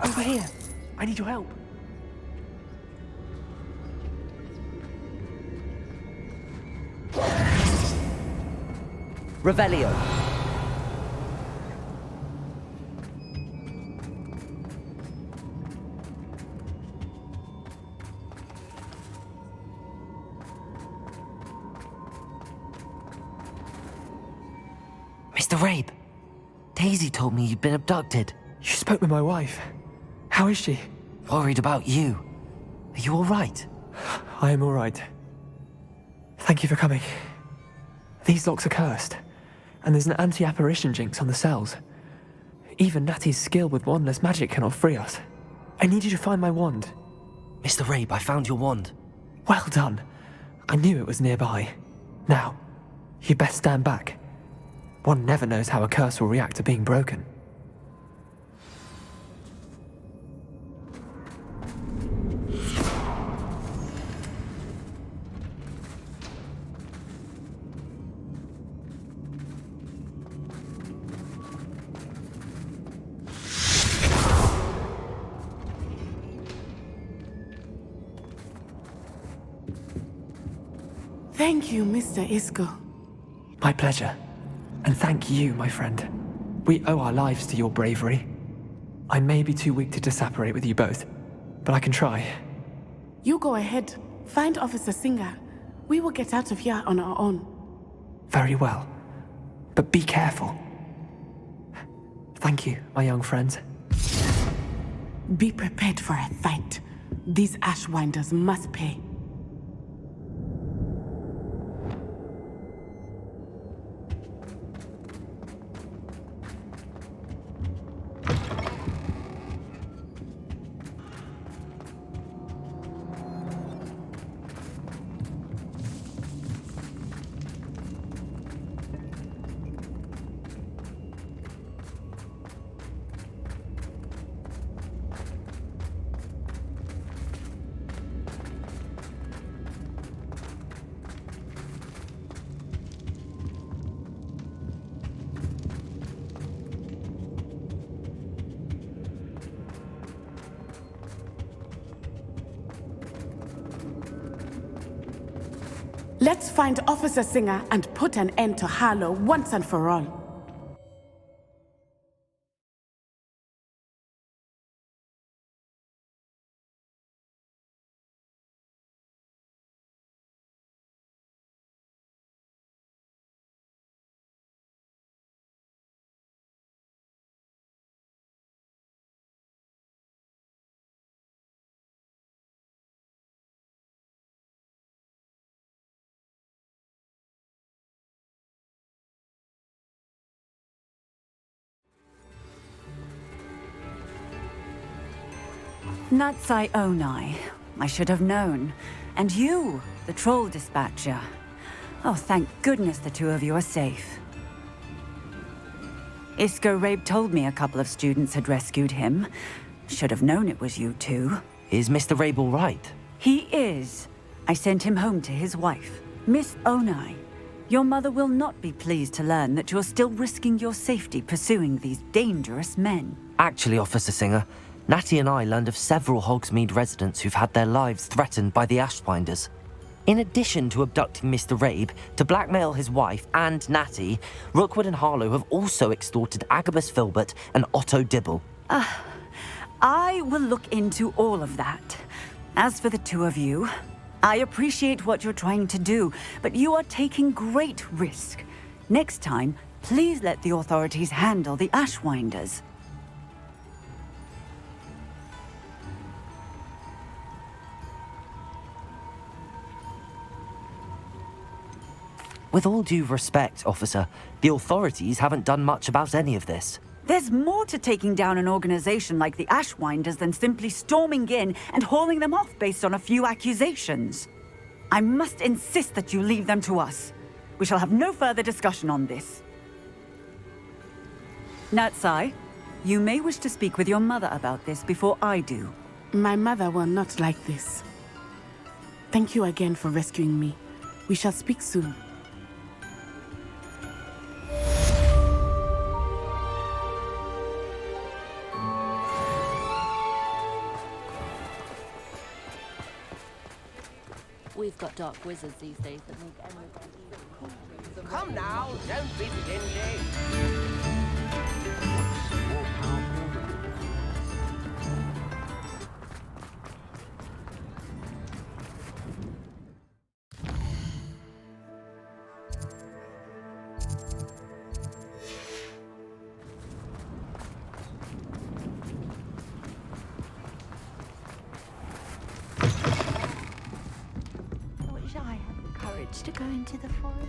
Over here. I need your help. Revelio. Mr. Rabe, Daisy told me you'd been abducted. You spoke with my wife. How is she? Worried about you. Are you all right? I am all right. Thank you for coming. These locks are cursed, and there's an anti-apparition jinx on the cells. Even Natty's skill with wandless magic cannot free us. I need you to find my wand. Mr. Rabe, I found your wand. Well done. I knew it was nearby. Now, you best stand back. One never knows how a curse will react to being broken. Thank you, Mr. Isco. My pleasure. And thank you, my friend. We owe our lives to your bravery. I may be too weak to disapparate with you both, but I can try. You go ahead. Find Officer Singer. We will get out of here on our own. Very well. But be careful. Thank you, my young friends. Be prepared for a fight. These Ashwinders must pay. Let's find Officer Singer and put an end to Harlow once and for all. Natsai Onai. I should have known. And you, the troll dispatcher. Oh, thank goodness the two of you are safe. Isco Rabe told me a couple of students had rescued him. Should have known it was you two. Is Mr. Rabe all right? He is. I sent him home to his wife. Miss Onai, your mother will not be pleased to learn that you're still risking your safety pursuing these dangerous men. Actually, Officer Singer, Natty and I learned of several Hogsmeade residents who've had their lives threatened by the Ashwinders. In addition to abducting Mr. Rabe to blackmail his wife and Natty, Rookwood and Harlow have also extorted Agabus Filbert and Otto Dibble. I will look into all of that. As for the two of you, I appreciate what you're trying to do, but you are taking great risk. Next time, please let the authorities handle the Ashwinders. With all due respect, officer, the authorities haven't done much about any of this. There's more to taking down an organization like the Ashwinders than simply storming in and hauling them off based on a few accusations. I must insist that you leave them to us. We shall have no further discussion on this. Natsai, you may wish to speak with your mother about this before I do. My mother will not like this. Thank you again for rescuing me. We shall speak soon. We've got dark wizards these days that make everything. Come now, don't be stingy. To go into the forest.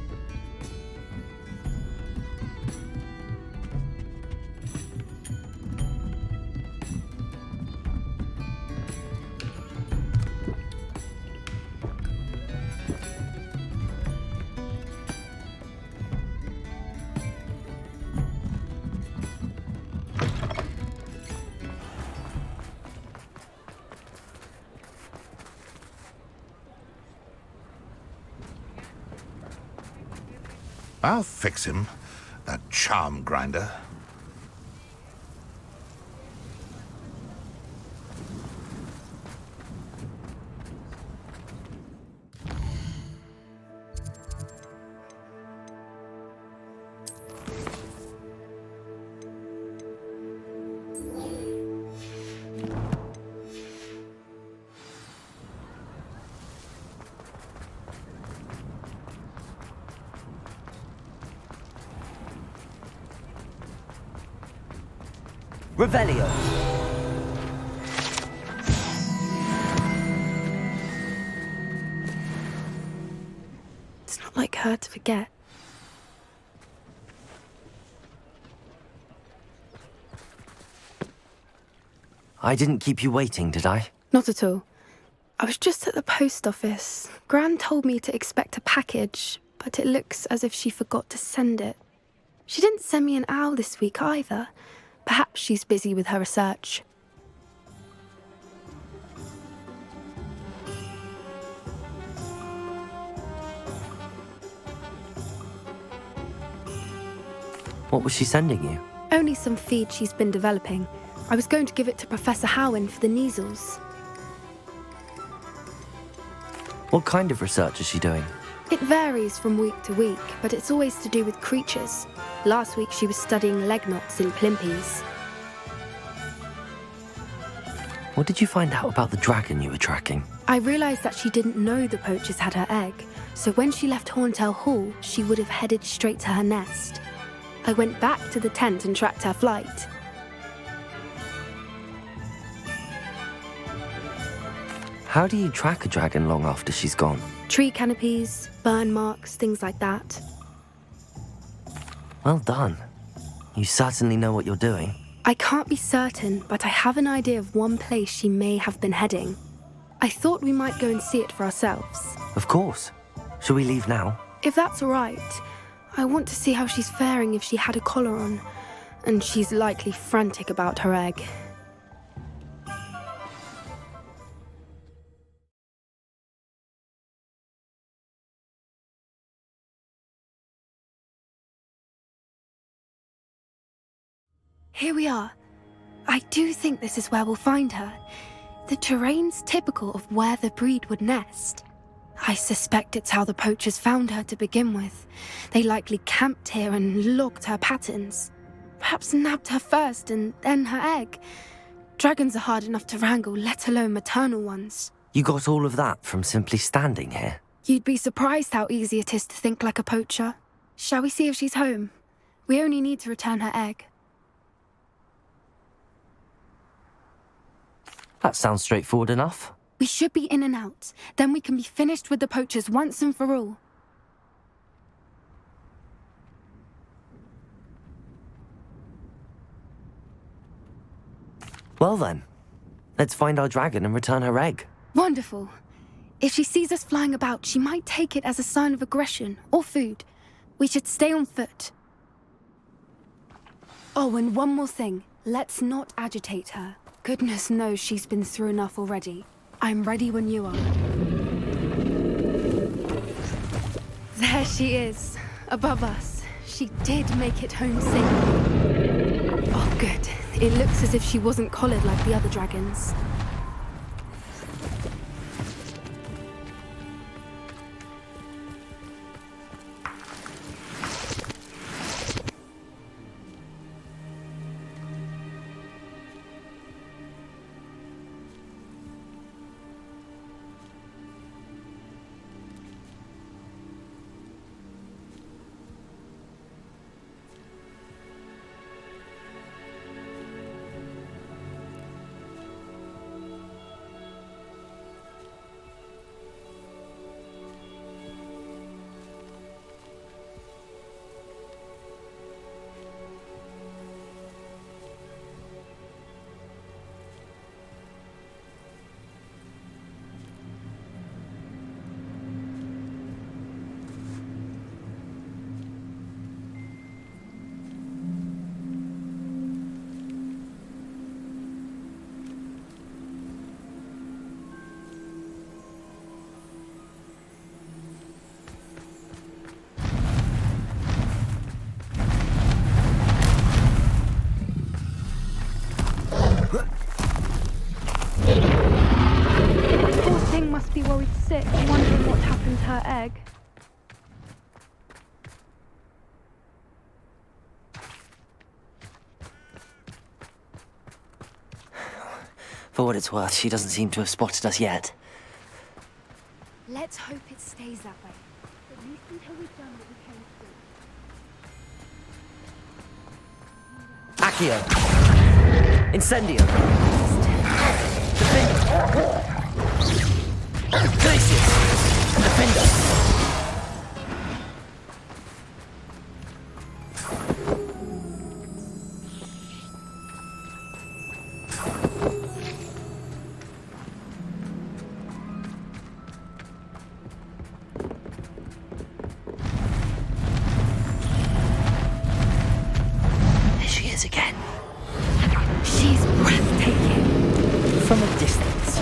I'll fix him, that charm grinder. Revelio. It's not like her to forget. I didn't keep you waiting, did I? Not at all. I was just at the post office. Gran told me to expect a package, but it looks as if she forgot to send it. She didn't send me an owl this week either. Perhaps she's busy with her research. What was she sending you? Only some feed she's been developing. I was going to give it to Professor Howen for the measles. What kind of research is she doing? It varies from week to week, but it's always to do with creatures. Last week she was studying leg knots in plimpies. What did you find out about the dragon you were tracking? I realised that she didn't know the poachers had her egg, so when she left Horntail Hall, she would have headed straight to her nest. I went back to the tent and tracked her flight. How do you track a dragon long after she's gone? Tree canopies, burn marks, things like that. Well done. You certainly know what you're doing. I can't be certain, but I have an idea of one place she may have been heading. I thought we might go and see it for ourselves. Of course. Shall we leave now? If that's all right, I want to see how she's faring if she had a collar on, and she's likely frantic about her egg. Here we are. I do think this is where we'll find her. The terrain's typical of where the breed would nest. I suspect it's how the poachers found her to begin with. They likely camped here and logged her patterns. Perhaps nabbed her first and then her egg. Dragons are hard enough to wrangle, let alone maternal ones. You got all of that from simply standing here? You'd be surprised how easy it is to think like a poacher. Shall we see if she's home? We only need to return her egg. That sounds straightforward enough. We should be in and out. Then we can be finished with the poachers once and for all. Well then, let's find our dragon and return her egg. Wonderful. If she sees us flying about, she might take it as a sign of aggression or food. We should stay on foot. Oh, and one more thing. Let's not agitate her. Goodness knows she's been through enough already. I'm ready when you are. There she is, above us. She did make it home safe. Oh, good. It looks as if she wasn't collared like the other dragons. Must be worried sick, wondering what happened to her egg. For what it's worth, she doesn't seem to have spotted us yet. Let's hope it stays that way. At least until we've done what we came to do. Accio! Incendio. Defender. Glacius. Defender. There she is again. She's breathtaking. From a distance.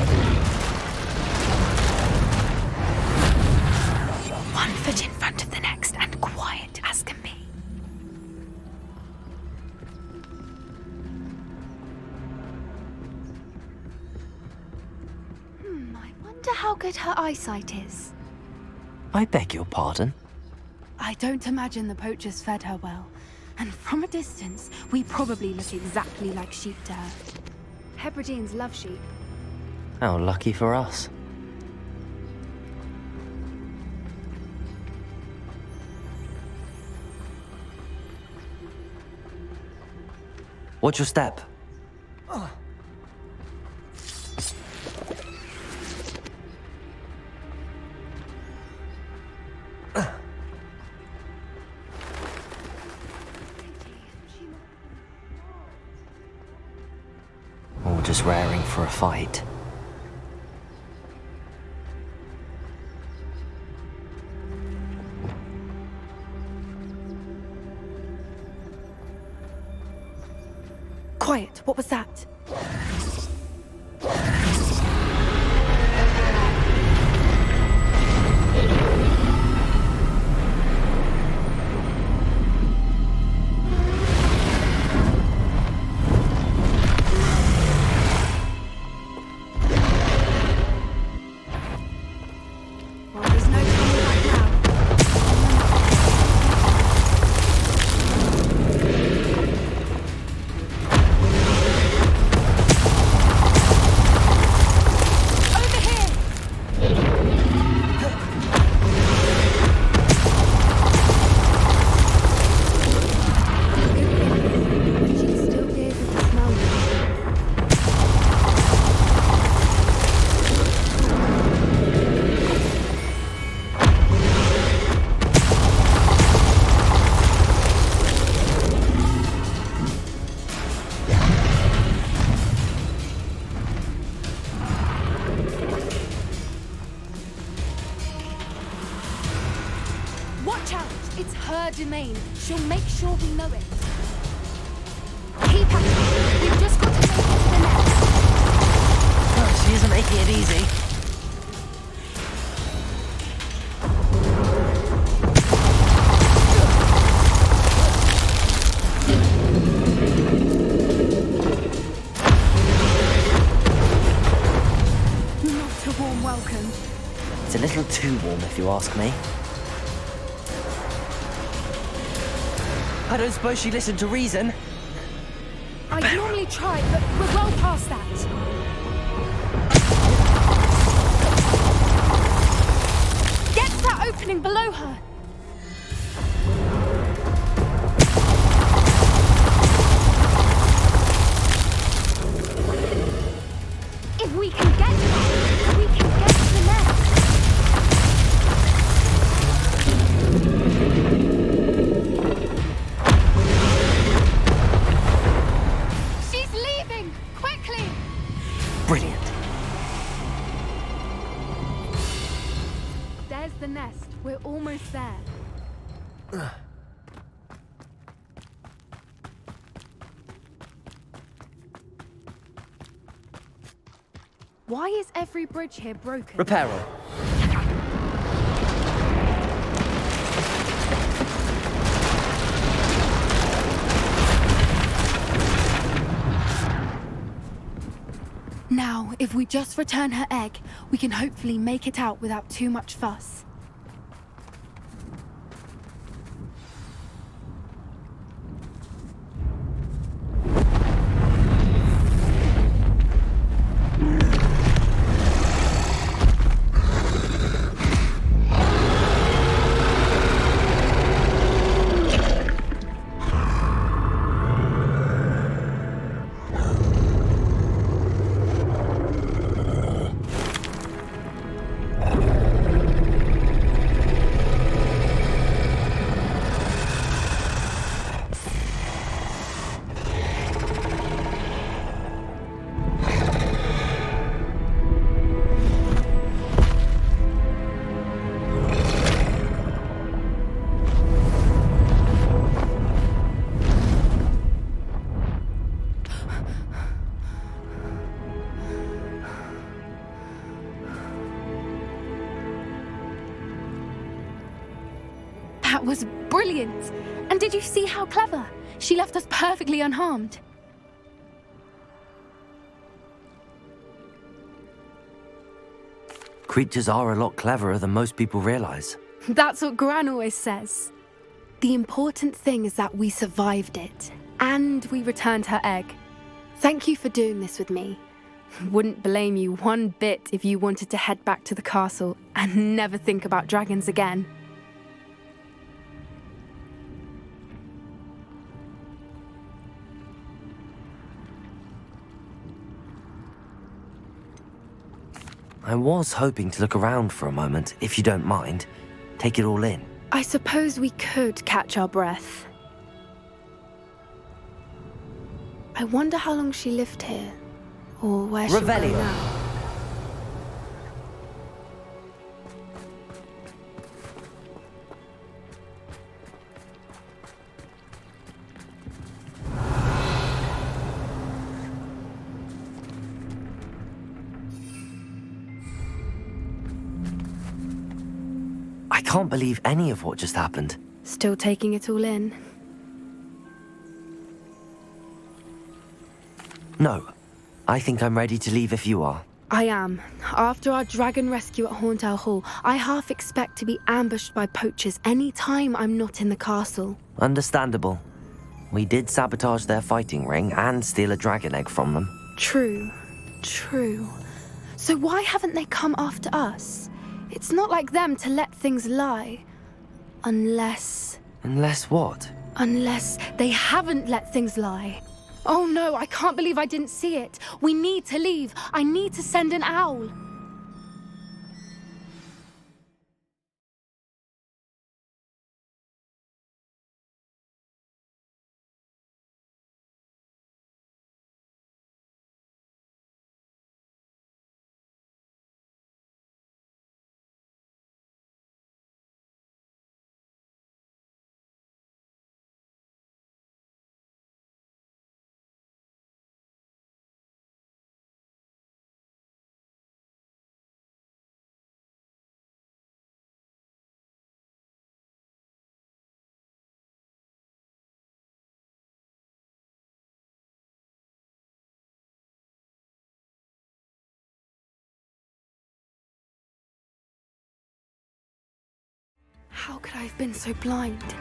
One foot in front of the next and quiet as can be. I wonder how good her eyesight is. I beg your pardon? I don't imagine the poachers fed her well. And from a distance, we probably look exactly like sheep to her. Hebrideans love sheep. How lucky for us. Watch your step. Or just raring for a fight. Quiet, what was that? Well, there's no turning back now. Watch out! It's her domain. She'll make sure we know it. Keep at it. We've just got to make it to the next. Oh, she isn't making it easy. Not a warm welcome. It's a little too warm, if you ask me. I don't suppose she listened to reason. I normally try, but we're well past that. Get to that opening below her. If we can get to that, we can get to the next. She's leaving! Quickly! Brilliant. There's the nest. We're almost there. Why is every bridge here broken? Repair her. Now, if we just return her egg, we can hopefully make it out without too much fuss. That was brilliant. And did you see how clever? She left us perfectly unharmed. Creatures are a lot cleverer than most people realize. That's what Gran always says. The important thing is that we survived it, and we returned her egg. Thank you for doing this with me. Wouldn't blame you one bit if you wanted to head back to the castle and never think about dragons again. I was hoping to look around for a moment, if you don't mind. Take it all in. I suppose we could catch our breath. I wonder how long she lived here, or where she'll go Revelio. now. I can't believe any of what just happened. Still taking it all in. No. I think I'm ready to leave if you are. I am. After our dragon rescue at Hauntel Hall, I half expect to be ambushed by poachers any time I'm not in the castle. Understandable. We did sabotage their fighting ring and steal a dragon egg from them. True. True. So why haven't they come after us? It's not like them to let things lie. Unless... Unless what? Unless they haven't let things lie. Oh no, I can't believe I didn't see it. We need to leave. I need to send an owl. How could I have been so blind? Chips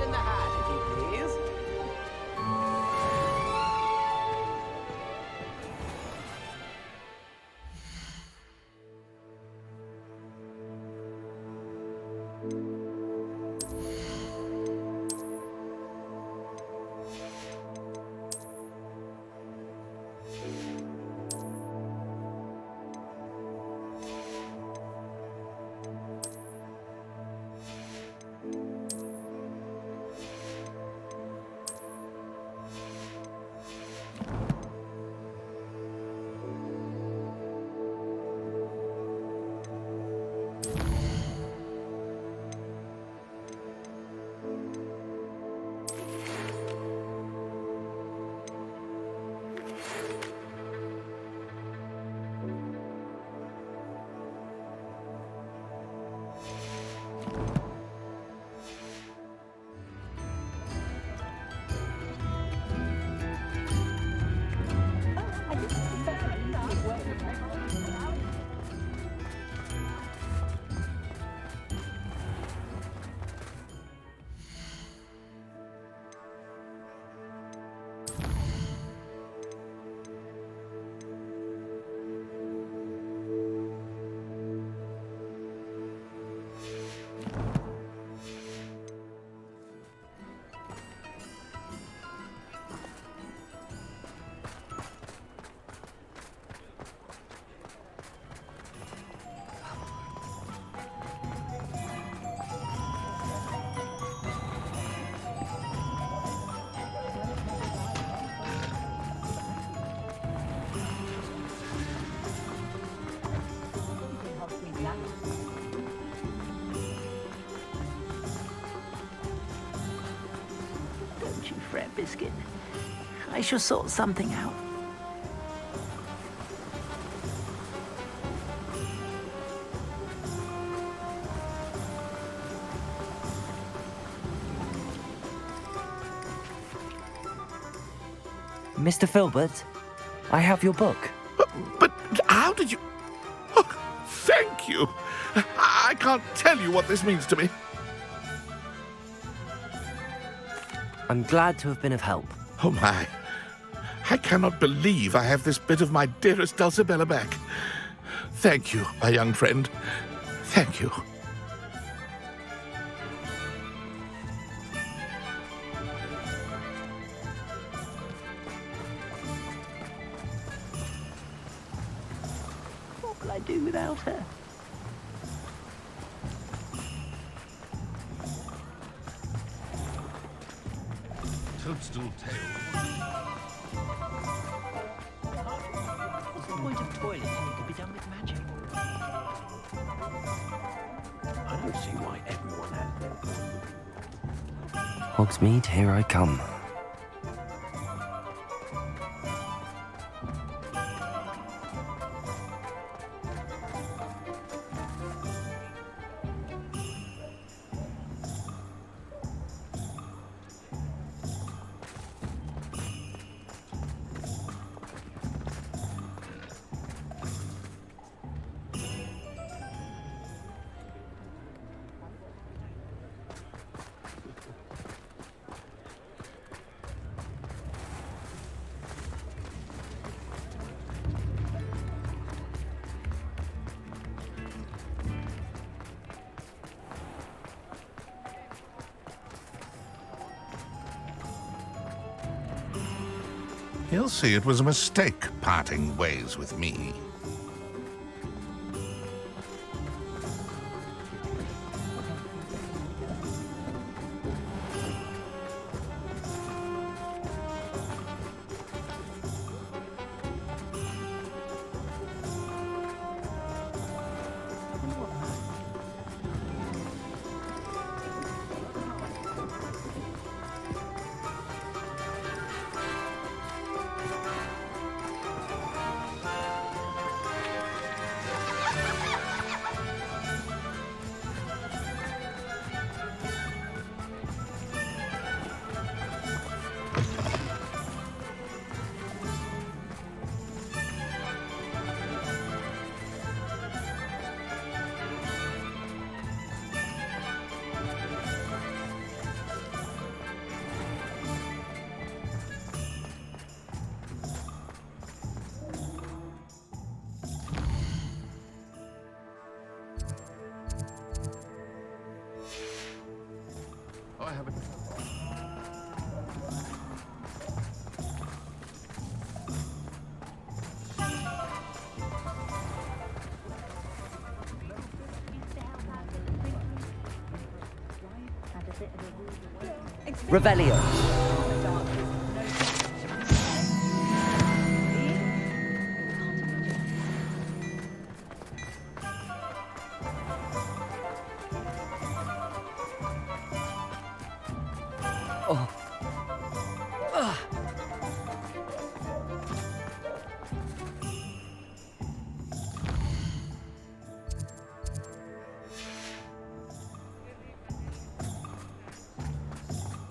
in the hat, if you please. Don't you fret, Biscuit. I shall sort something out. Mr. Filbert, I have your book. But how did you... Oh, thank you. I can't tell you what this means to me. I'm glad to have been of help. Oh, my. I cannot believe I have this bit of my dearest Dulcibella back. Thank you, my young friend. Thank you. What will I do without her? Toadstool tail. What's the point of toileting? It could be done with magic. I don't see why everyone has their... Hogsmeade, here I come. He'll see it was a mistake parting ways with me. Revelio.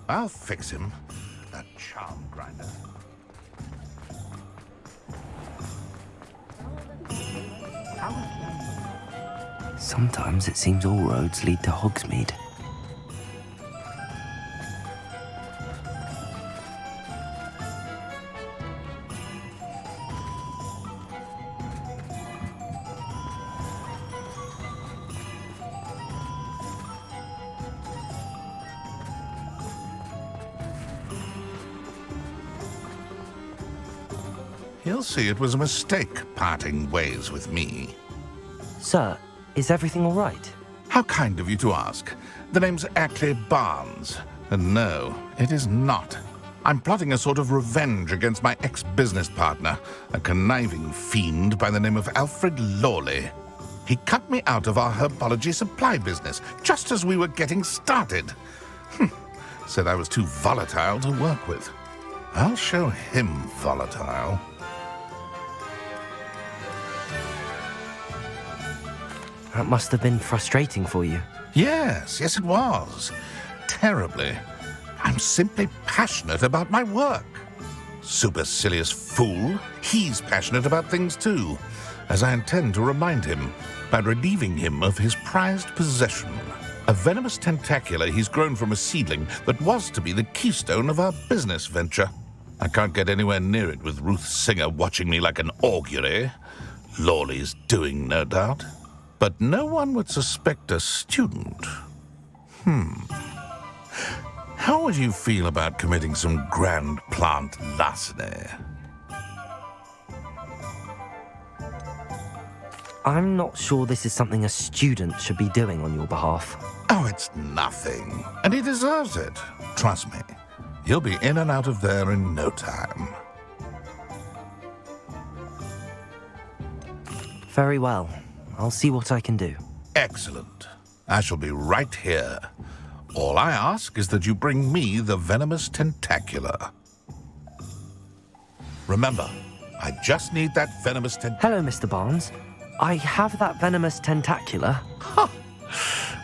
I'll fix him. That charm grinder. Sometimes it seems all roads lead to Hogsmeade. He'll see it was a mistake parting ways with me. Sir, is everything all right? How kind of you to ask. The name's Ackley Barnes. And no, it is not. I'm plotting a sort of revenge against my ex-business partner, a conniving fiend by the name of Alfred Lawley. He cut me out of our herbology supply business just as we were getting started. Said I was too volatile to work with. I'll show him volatile. That must have been frustrating for you. Yes, it was. Terribly. I'm simply passionate about my work. Supercilious fool. He's passionate about things too, as I intend to remind him by relieving him of his prized possession. A venomous tentacula he's grown from a seedling that was to be the keystone of our business venture. I can't get anywhere near it with Ruth Singer watching me like an augury. Lawley's doing, no doubt. But no one would suspect a student. How would you feel about committing some grand plant larceny? I'm not sure this is something a student should be doing on your behalf. Oh, it's nothing. And he deserves it. Trust me. He'll be in and out of there in no time. Very well. I'll see what I can do. Excellent. I shall be right here. All I ask is that you bring me the venomous tentacula. Remember, I just need that venomous Hello, Mr. Barnes. I have that venomous tentacula.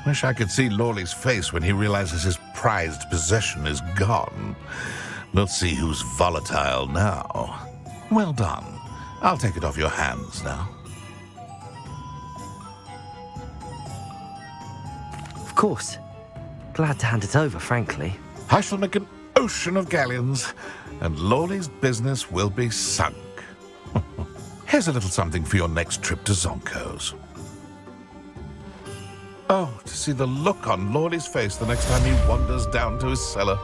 Wish I could see Lawley's face when he realizes his prized possession is gone. We'll see who's volatile now. Well done. I'll take it off your hands now. Of course. Glad to hand it over, frankly. I shall make an ocean of galleons, and Lawley's business will be sunk. Here's a little something for your next trip to Zonko's. Oh, to see the look on Lawley's face the next time he wanders down to his cellar.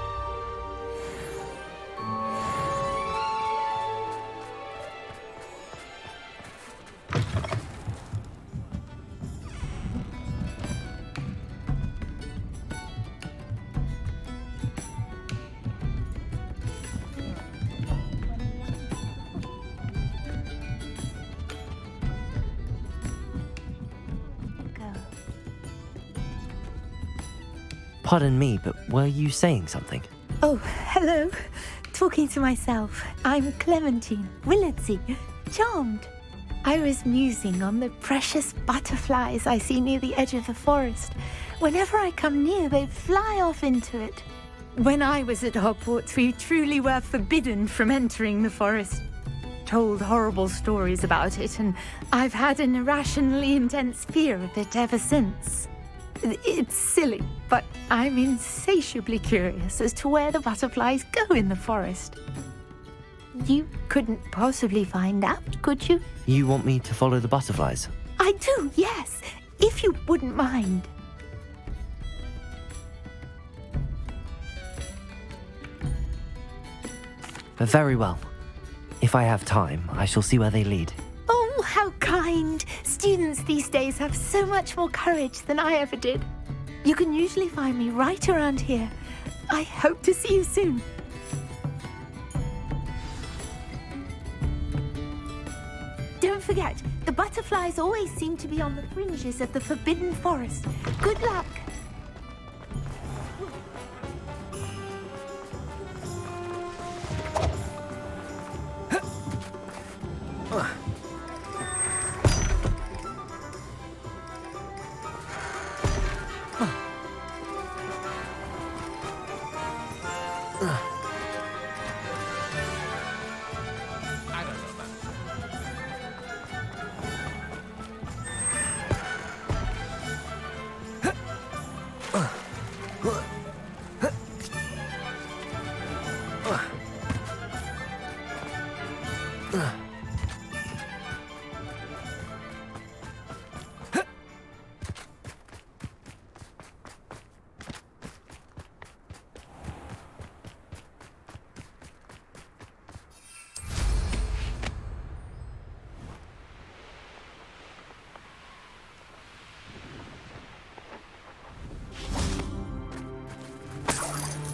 Pardon me, but were you saying something? Oh, hello. Talking to myself. I'm Clementine Willardsey. Charmed. I was musing on the precious butterflies I see near the edge of the forest. Whenever I come near, they fly off into it. When I was at Hogwarts, we truly were forbidden from entering the forest. Told horrible stories about it, and I've had an irrationally intense fear of it ever since. It's silly, but I'm insatiably curious as to where the butterflies go in the forest. You couldn't possibly find out, could you? You want me to follow the butterflies? I do, yes, if you wouldn't mind. Very well. If I have time, I shall see where they lead. Oh, how kind! Students these days have so much more courage than I ever did. You can usually find me right around here. I hope to see you soon. Don't forget, the butterflies always seem to be on the fringes of the Forbidden Forest. Good luck!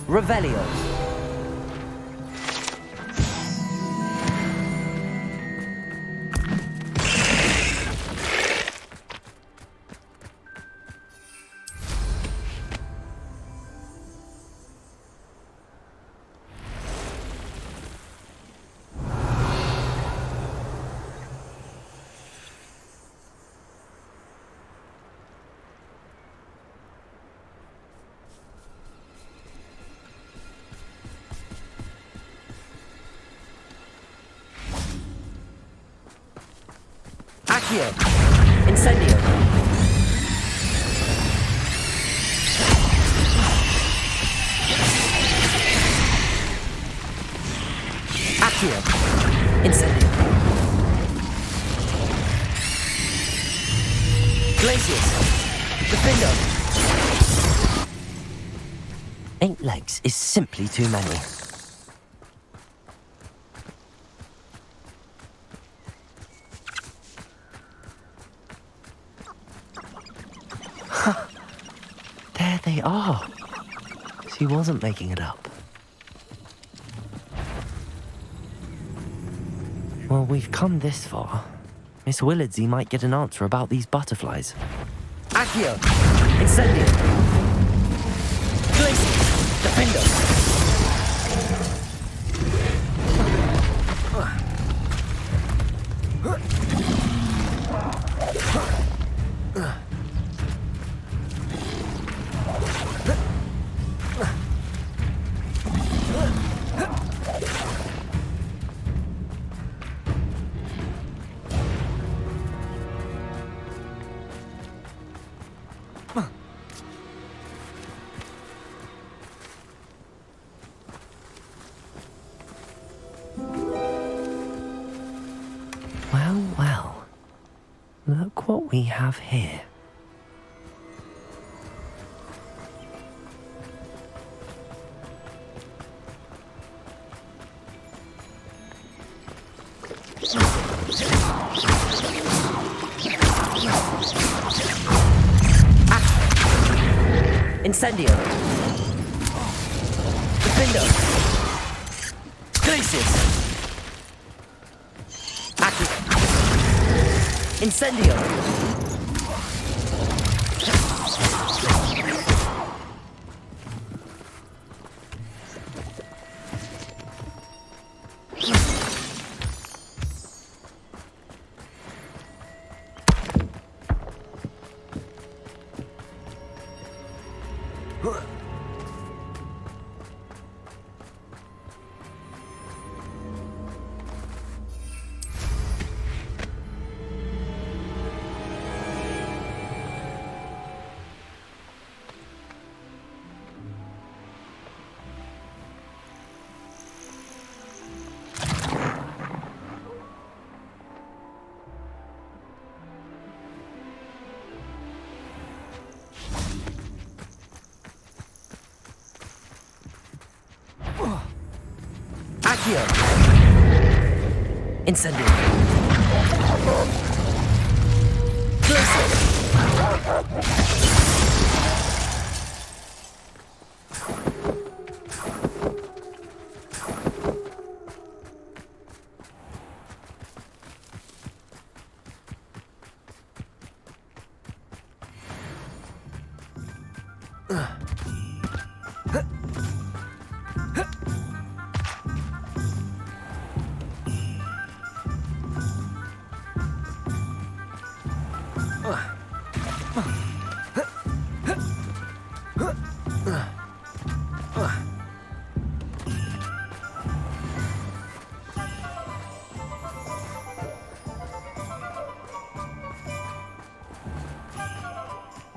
Revelio. Accio! Incendio! Accio! Incendio! Glacius! Defendo! 8 legs is simply too many. There they are. She wasn't making it up. Well, we've come this far. Miss Willardsey might get an answer about these butterflies. Accio! Incendio! Glacius! Defendo! Well, look what we have here. Incendio! Defendo! Glacius! Accio! Incendio! Accio! Incendio! Glacius!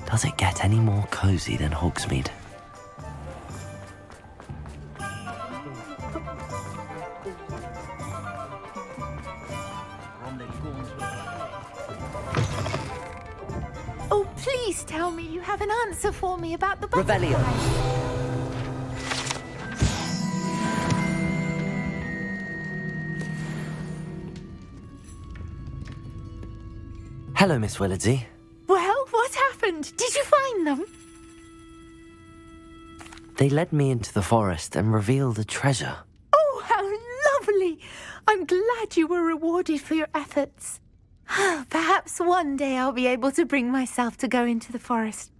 Does it get any more cozy than Hogsmeade? Oh, please tell me you have an answer for me about the Revelio. Hello, Miss Willardsey. Well, what happened? Did you find them? They led me into the forest and revealed a treasure. Oh, how lovely! I'm glad you were rewarded for your efforts. Perhaps one day I'll be able to bring myself to go into the forest.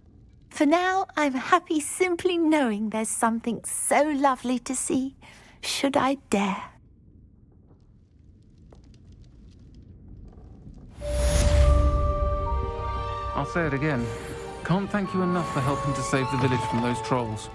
For now, I'm happy simply knowing there's something so lovely to see, should I dare. I'll say it again. Can't thank you enough for helping to save the village from those trolls.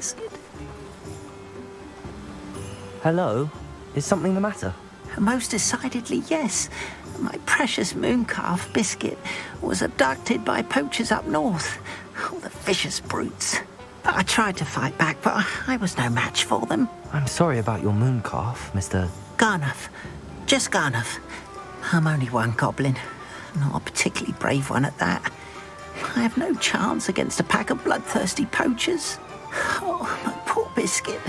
Biscuit? Hello? Is something the matter? Most decidedly, yes. My precious moon calf, Biscuit, was abducted by poachers up north. Oh, the vicious brutes. I tried to fight back, but I was no match for them. I'm sorry about your moon calf, Mr. Garnuff. Just Garnuff. I'm only one goblin. Not a particularly brave one at that. I have no chance against a pack of bloodthirsty poachers. Oh, my poor Biscuit.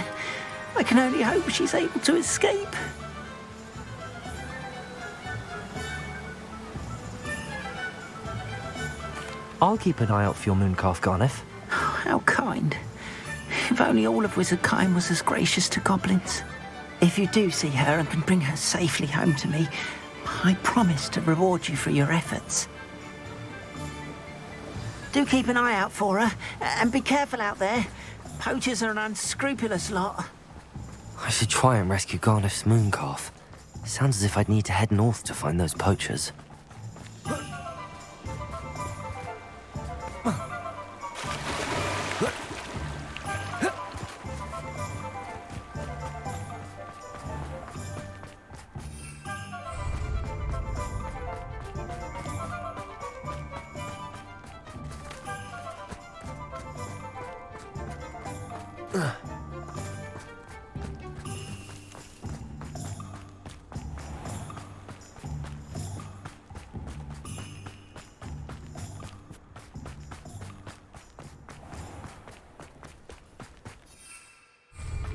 I can only hope she's able to escape. I'll keep an eye out for your moon calf, Garniff. Oh, how kind. If only all of Wizardkind was as gracious to goblins. If you do see her and can bring her safely home to me, I promise to reward you for your efforts. Do keep an eye out for her, and be careful out there. Poachers are an unscrupulous lot. I should try and rescue Garniff's moon calf. Sounds as if I'd need to head north to find those poachers.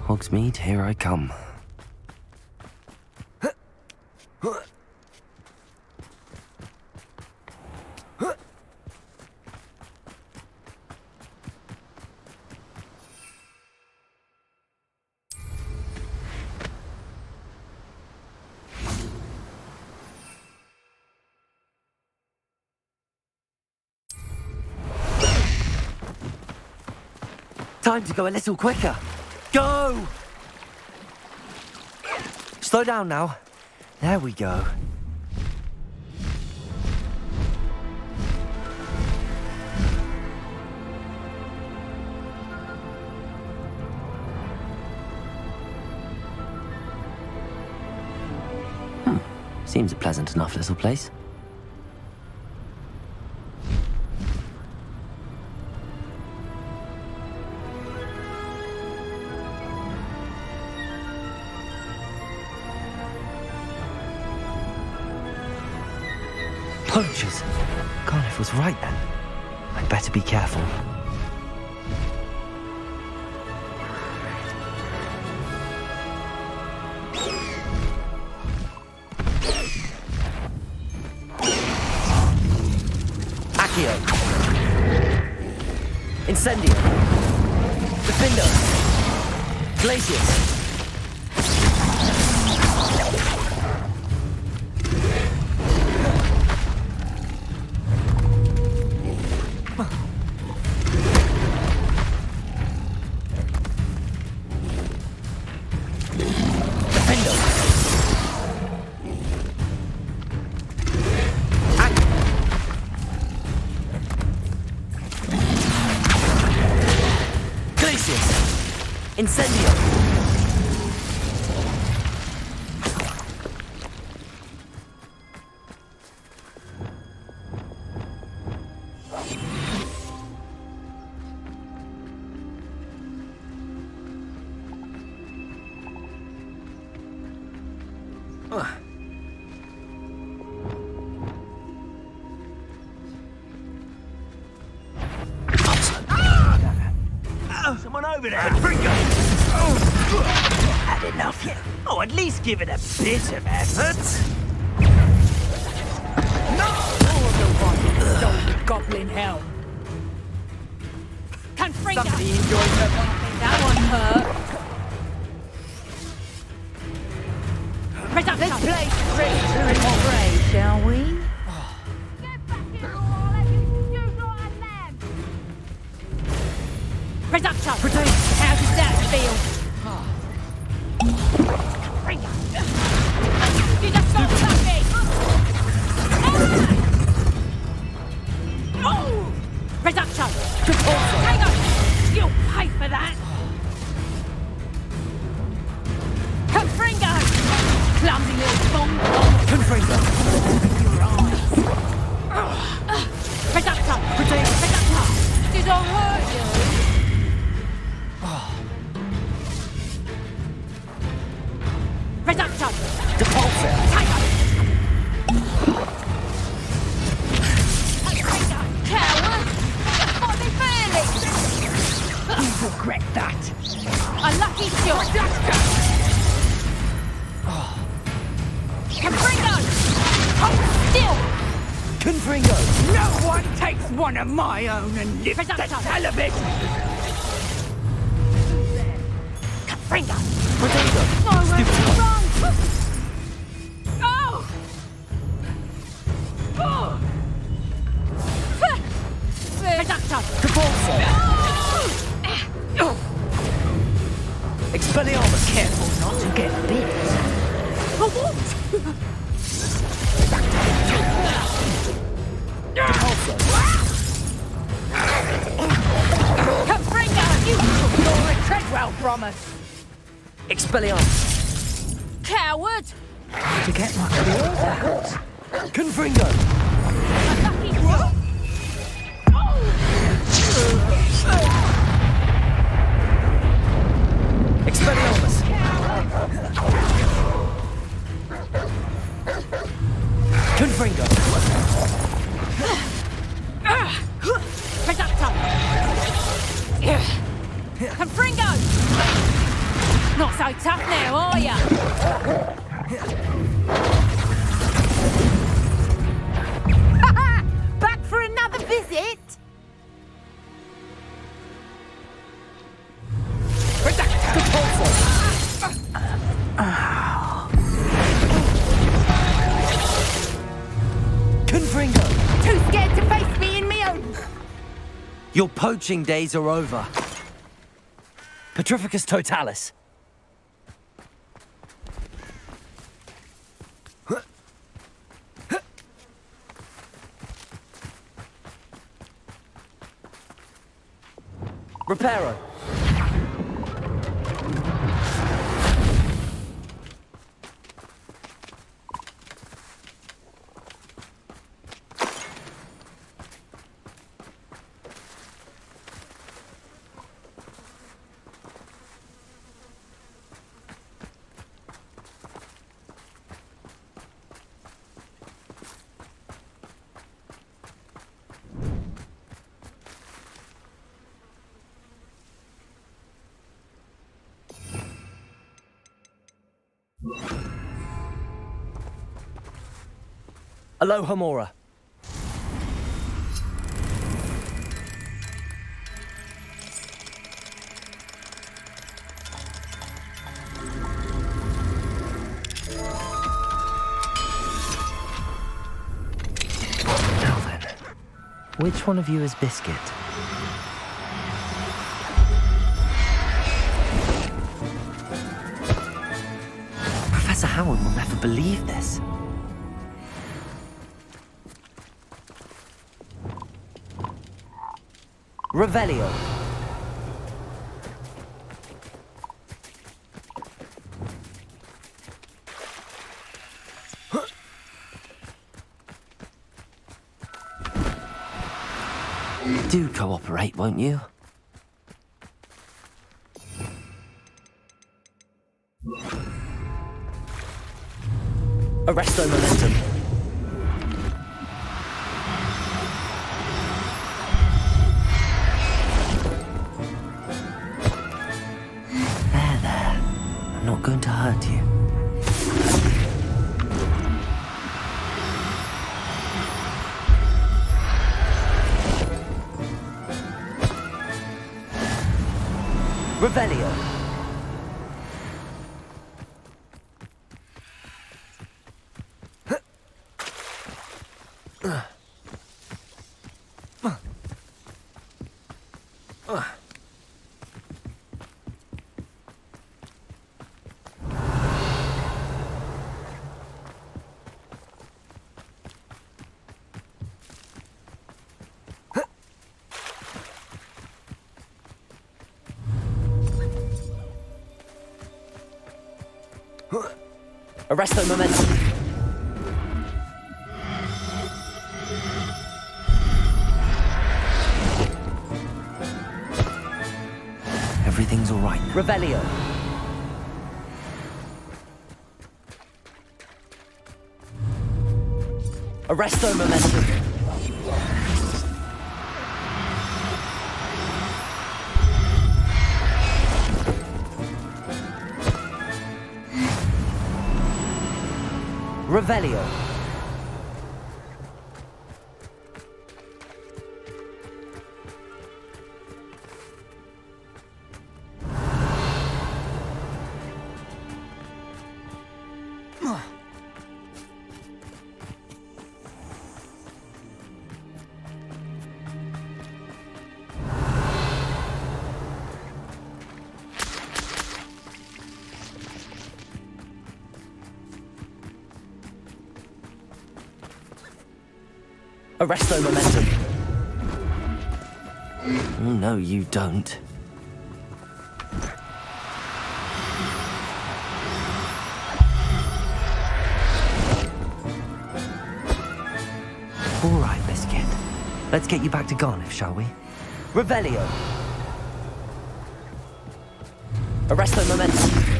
Hogsmeade, here I come. Time to go a little quicker. Go! Slow down now. There we go. Seems a pleasant enough little place. Poachers! Garniff was right then. I'd better be careful. Accio! Incendio! Defender! Glacius! Incendio! Someone over there! Bringo! Had enough yet? Oh, at least give it a bit of effort! No! Stole the goblin helm. Confringo! Somebody enjoyed her barking. That one hurt. Let's play straight to the fray, shall we? Reduction! How does that feel? You just got something! Oh! Reduction! Hang on! You'll pay for that! hurt you. Reduction. Depulsor. Coward. What they feeling? You regret that. A lucky shot. Confringo. Hold still. Confringo. No one takes one of my own and lifts the hell of it. Confringo. Potato. Oh, what's wrong? Oh. Oh. Reduction. Depulsor. Expelliarmus. Careful not to get bit. Depulsor. Confringo. You took Laura Treadwell from us. Expelliarmus. Coward. To get my claws out. Confringo. A lucky shot. Expelliarmus. Confringo. Reductor. Confringo. Not so tough now, are ya? Back for another visit? Confringo. Too scared to face me in me own. Your poaching days are over. Petrificus totalis. Reparo. Aloha Mora. Now then, which one of you is Biscuit? Professor Howard will never believe this. Revelio. Do cooperate, won't you? Arresto momentum. There. I'm not going to hurt you. Revelio. Arresto momentum. Revelio. Arresto momentum. Revelio. Arresto momentum. Oh, no, you don't. All right, Biscuit. Let's get you back to Garniff, shall we? Revelio. Arresto momentum.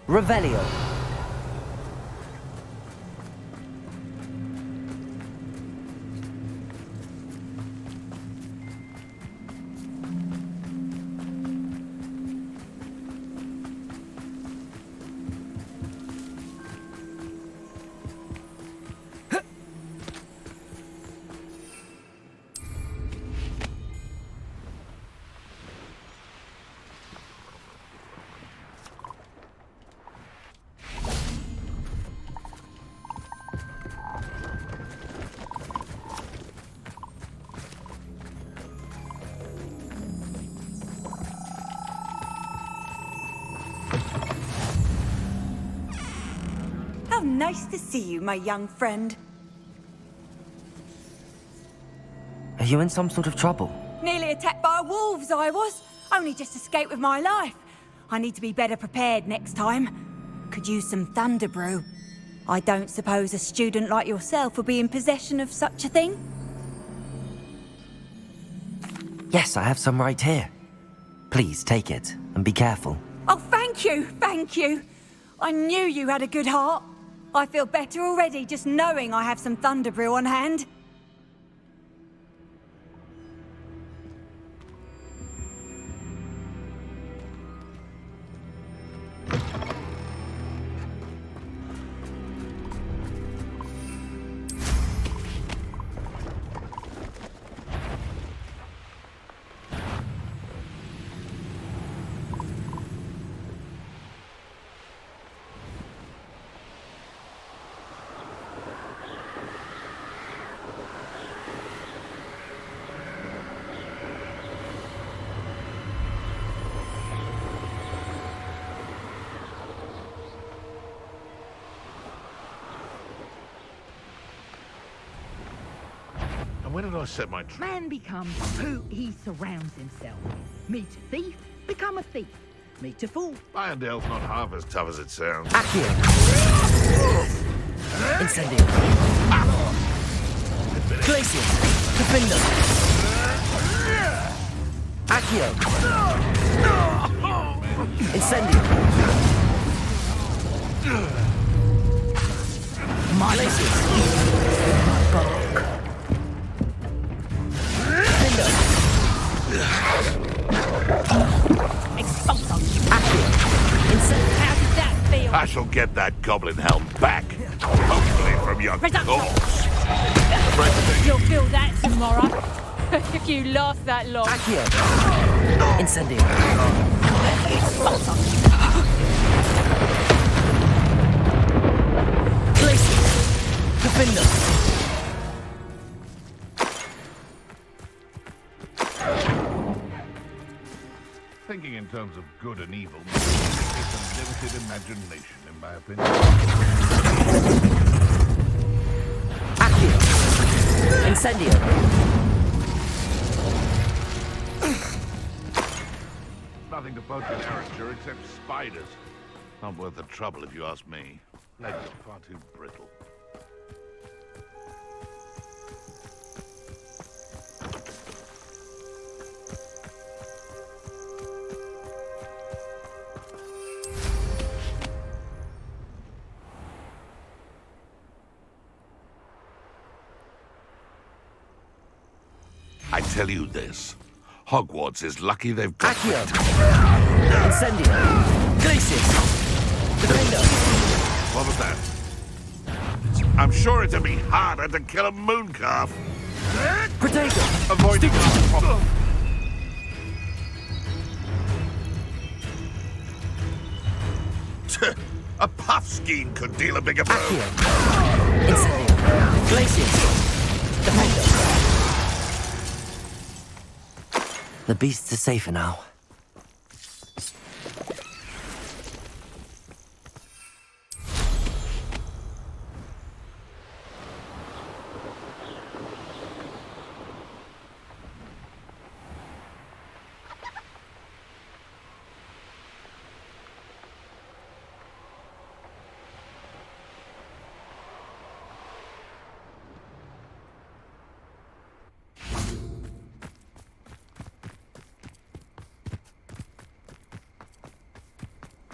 Revelio. How nice to see you, my young friend. Are you in some sort of trouble? Nearly attacked by wolves, I was. Only just escaped with my life. I need to be better prepared next time. Could use some thunder brew. I don't suppose a student like yourself would be in possession of such a thing? Yes, I have some right here. Please take it and be careful. Oh, thank you, thank you. I knew you had a good heart. I feel better already just knowing I have some thunder brew on hand. And when did I set my trap? Man becomes who he surrounds himself with. Meet a thief, become a thief. Meet a fool. Irondale's not half as tough as it sounds. Accio. Incendio. Glacius. Defender. Accio. Incendio. Glacius. I shall get that goblin helm back. Hopefully from your corpse. You'll feel that tomorrow. If you last that long. Accio. Incendio. Glacius. Defender. Thinking in terms of good and evil is a limited imagination, in my opinion. Incendio! Nothing to poke your character except spiders. Not worth the trouble if you ask me. Legs are far too brittle. I tell you this. Hogwarts is lucky they've got... Accio! Incendio! Glacius! Defendo! What was that? I'm sure it'd be harder to kill a mooncalf. Protego! Avoiding... A puffskein could deal a bigger blow. Accio! Incendio! Glacius! Defendo! The beasts are safer now.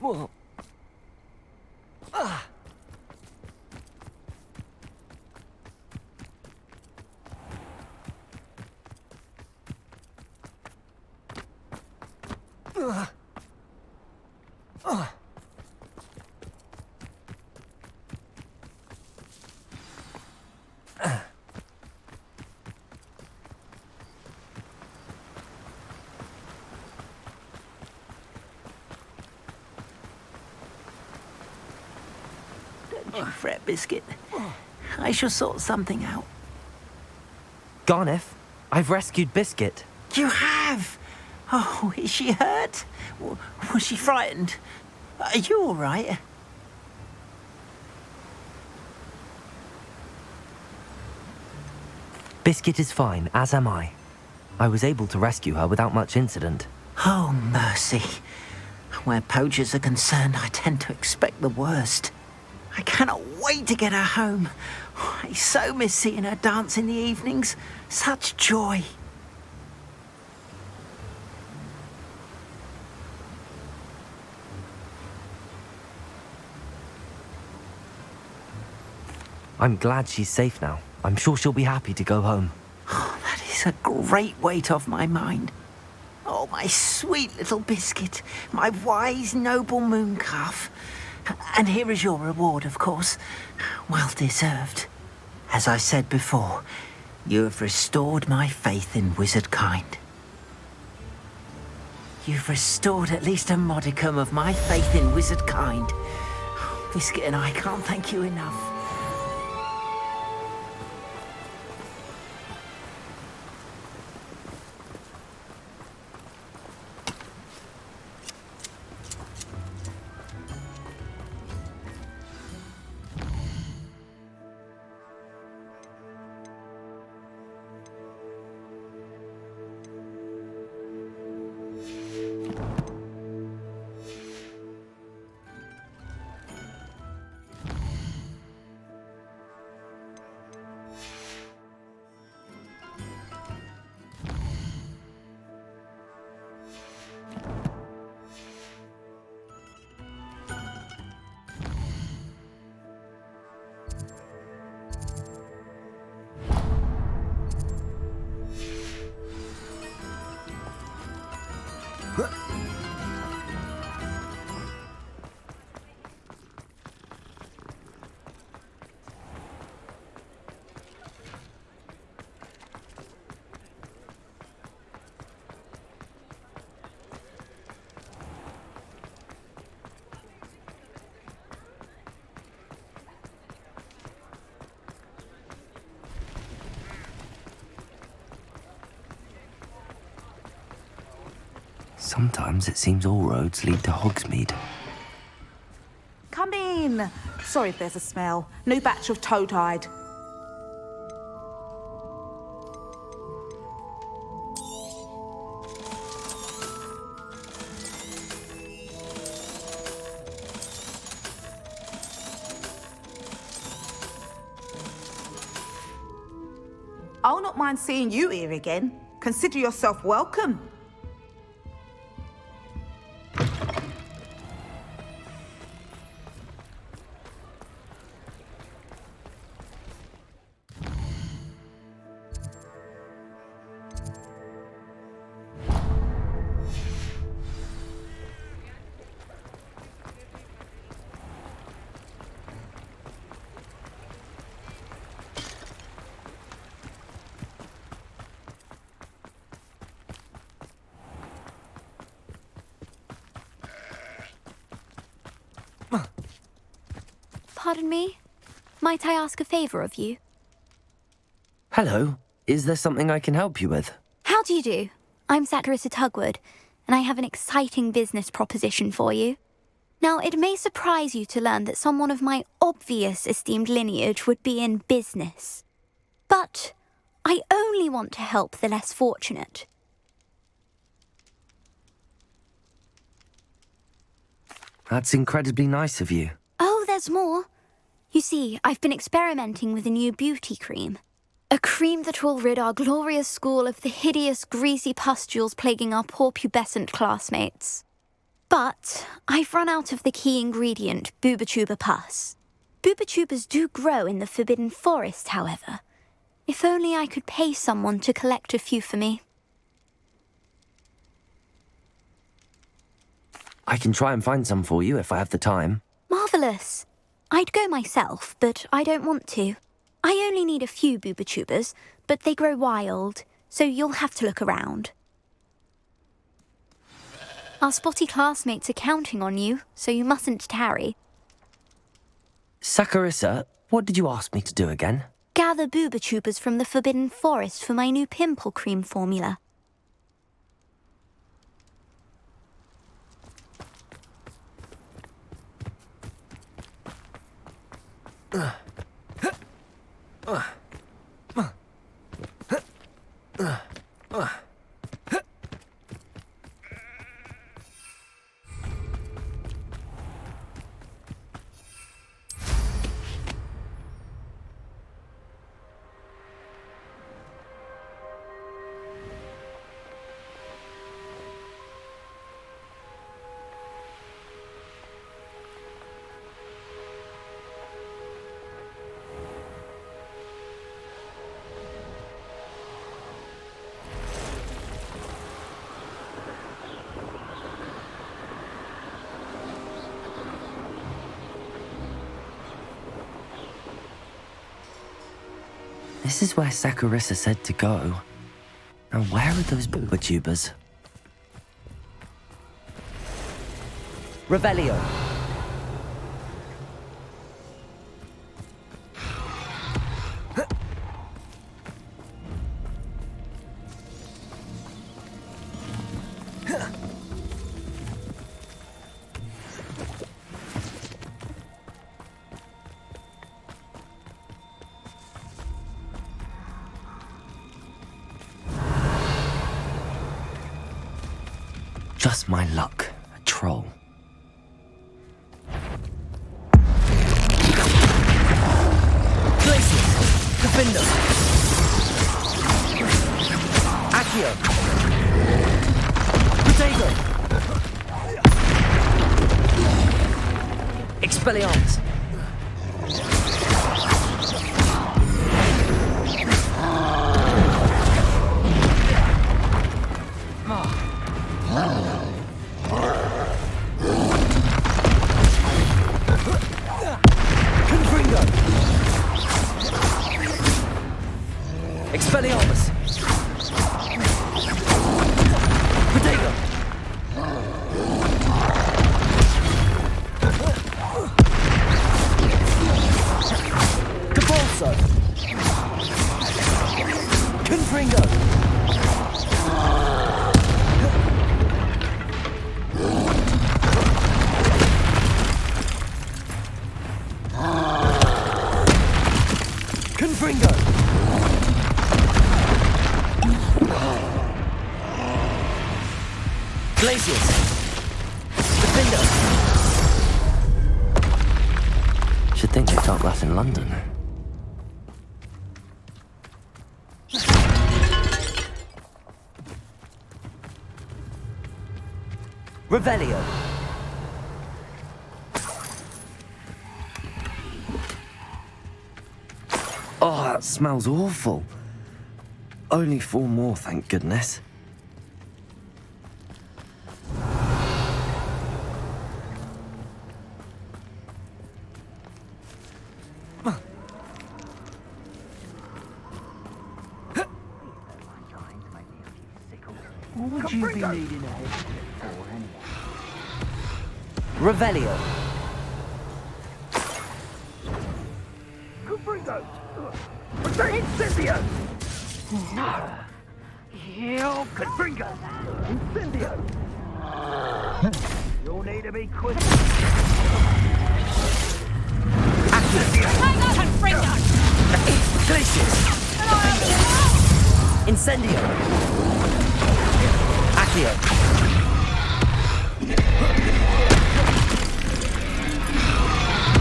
Whoa. Ah. Don't you fret, Biscuit. I shall sort something out. Garneth, I've rescued Biscuit. You have? Oh, is she hurt? Was she frightened? Are you all right? Biscuit is fine, as am I. I was able to rescue her without much incident. Oh, mercy. Where poachers are concerned, I tend to expect the worst. I cannot wait to get her home. I so miss seeing her dance in the evenings. Such joy. I'm glad she's safe now. I'm sure she'll be happy to go home. Oh, that is a great weight off my mind. Oh, my sweet little Biscuit, my wise, noble mooncalf. And here is your reward, of course. Well deserved. As I said before, you have restored my faith in wizard kind. You've restored at least a modicum of my faith in wizard kind. Biscuit and I can't thank you enough. Sometimes it seems all roads lead to Hogsmeade. Come in. Sorry if there's a smell. New batch of toad hide. I'll not mind seeing you here again. Consider yourself welcome. Pardon me? Might I ask a favour of you? Hello. Is there something I can help you with? How do you do? I'm Saccharissa Tugwood, and I have an exciting business proposition for you. Now, it may surprise you to learn that someone of my obvious esteemed lineage would be in business. But I only want to help the less fortunate. That's incredibly nice of you. Oh, there's more. You see, I've been experimenting with a new beauty cream. A cream that will rid our glorious school of the hideous, greasy pustules plaguing our poor pubescent classmates. But I've run out of the key ingredient, booba-tuber pus. Booba-tubers do grow in the Forbidden Forest, however. If only I could pay someone to collect a few for me. I can try and find some for you if I have the time. Marvellous. I'd go myself, but I don't want to. I only need a few booba-tubers, but they grow wild, so you'll have to look around. Our spotty classmates are counting on you, so you mustn't tarry. Saccharissa, what did you ask me to do again? Gather booba-tubers from the Forbidden Forest for my new pimple cream formula. This is where Saccharissa said to go. Now where are those booba-tubers? Revelio. Just my luck, a troll. Glacius! Defender! Accio! Potato! Expelliarmus! Expelliarmus! Potato! Capulso! Confringo! Confringo! Glacius! Defender! Should think they felt that in London. Revelio. Oh, that smells awful. Only 4 more, thank goodness. What would you be needing a head for anyway? Revelio. Confringo! Incendio! Yo, Confringo! Incendio! You'll need to be quick. Confringo! Glacius. Incendio. Accio.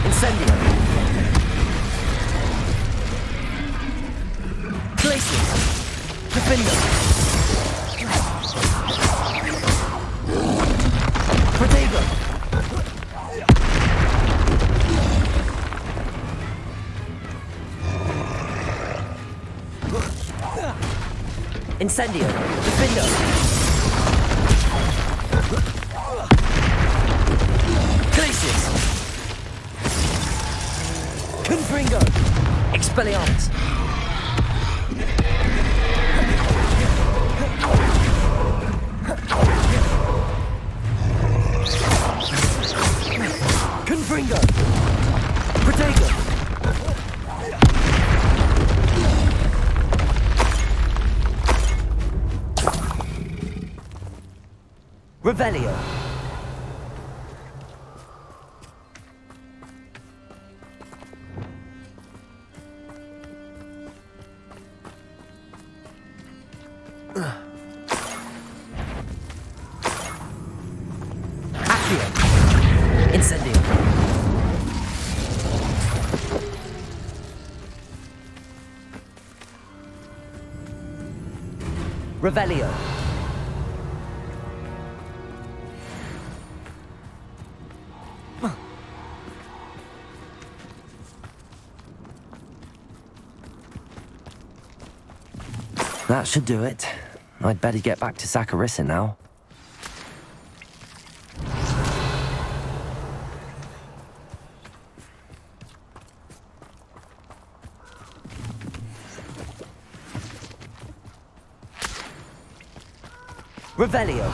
Incendio. Glacius. Defendo. Protego. Incendio. Defendo. Glacius. Confringo. Expelliarmus. Confringo. Protego. Revelio. Accio. Incendio. Revelio. That should do it. I'd better get back to Saccharissa now. Revelio.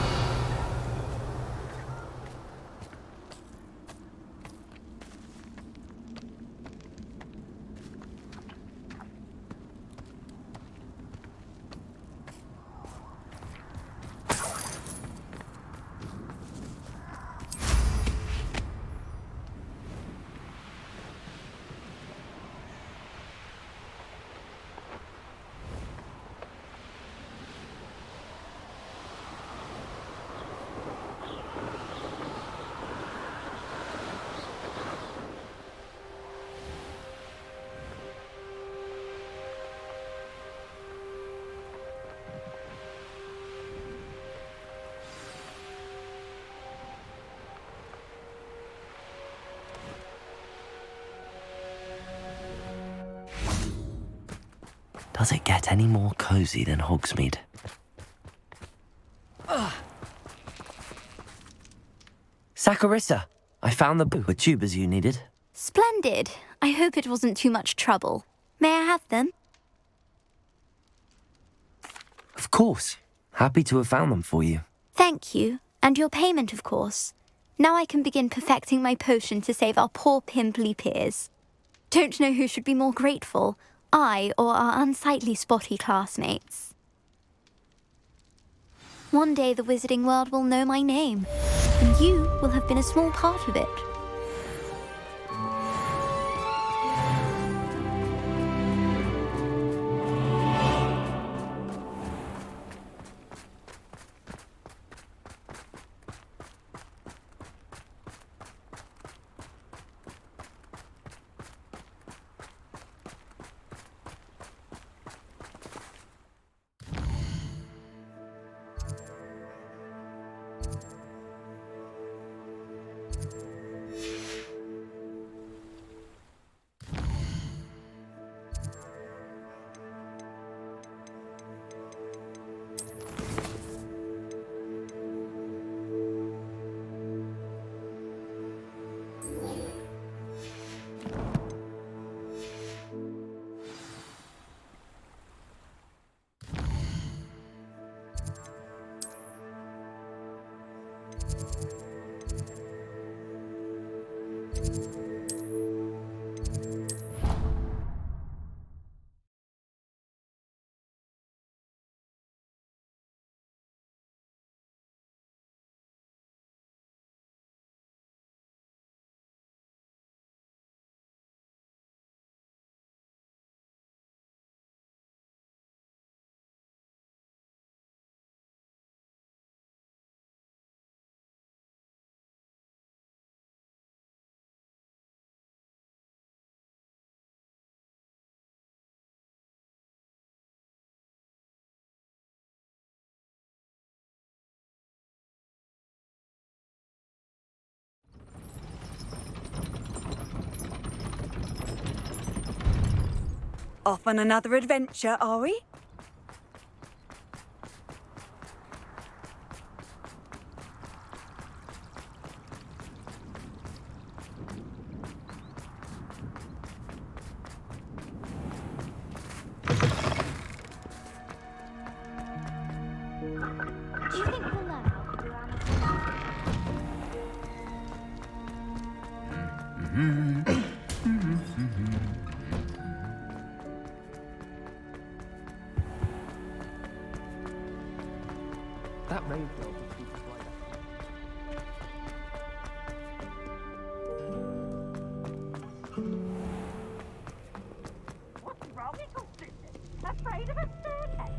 Does it get any more cozy than Hogsmeade? Saccharissa, I found the tubers you needed. Splendid. I hope it wasn't too much trouble. May I have them? Of course. Happy to have found them for you. Thank you. And your payment, of course. Now I can begin perfecting my potion to save our poor pimply peers. Don't know who should be more grateful, I or our unsightly spotty classmates. One day the wizarding world will know my name, and you will have been a small part of it. Off on another adventure, are we? Do you think we'll learn how to do That may well be right. What's wrong, little sisters? Afraid of a staircase?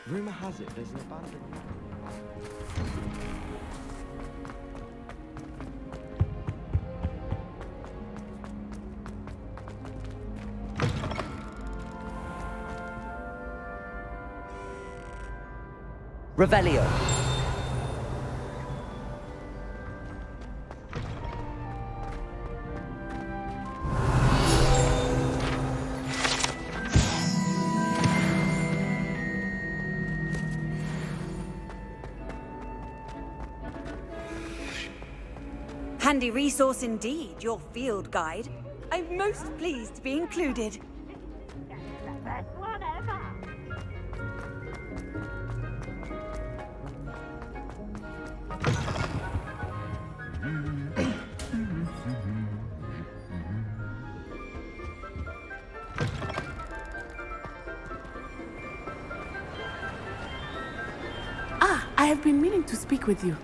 Rumor has it there's an abandoned... Revelio. Handy resource indeed, your field guide. I'm most pleased to be included. The best one ever. I have been meaning to speak with you.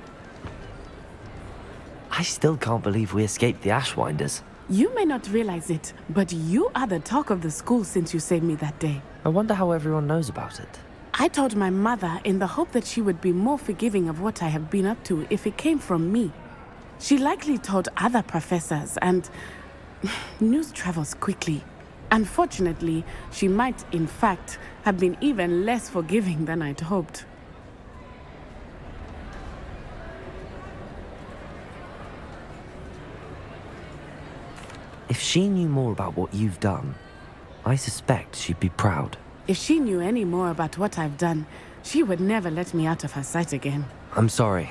I still can't believe we escaped the Ashwinders. You may not realize it, but you are the talk of the school since you saved me that day. I wonder how everyone knows about it. I told my mother in the hope that she would be more forgiving of what I have been up to if it came from me. She likely told other professors, and news travels quickly. Unfortunately, she might, in fact, have been even less forgiving than I'd hoped. If she knew more about what you've done, I suspect she'd be proud. If she knew any more about what I've done, she would never let me out of her sight again. I'm sorry.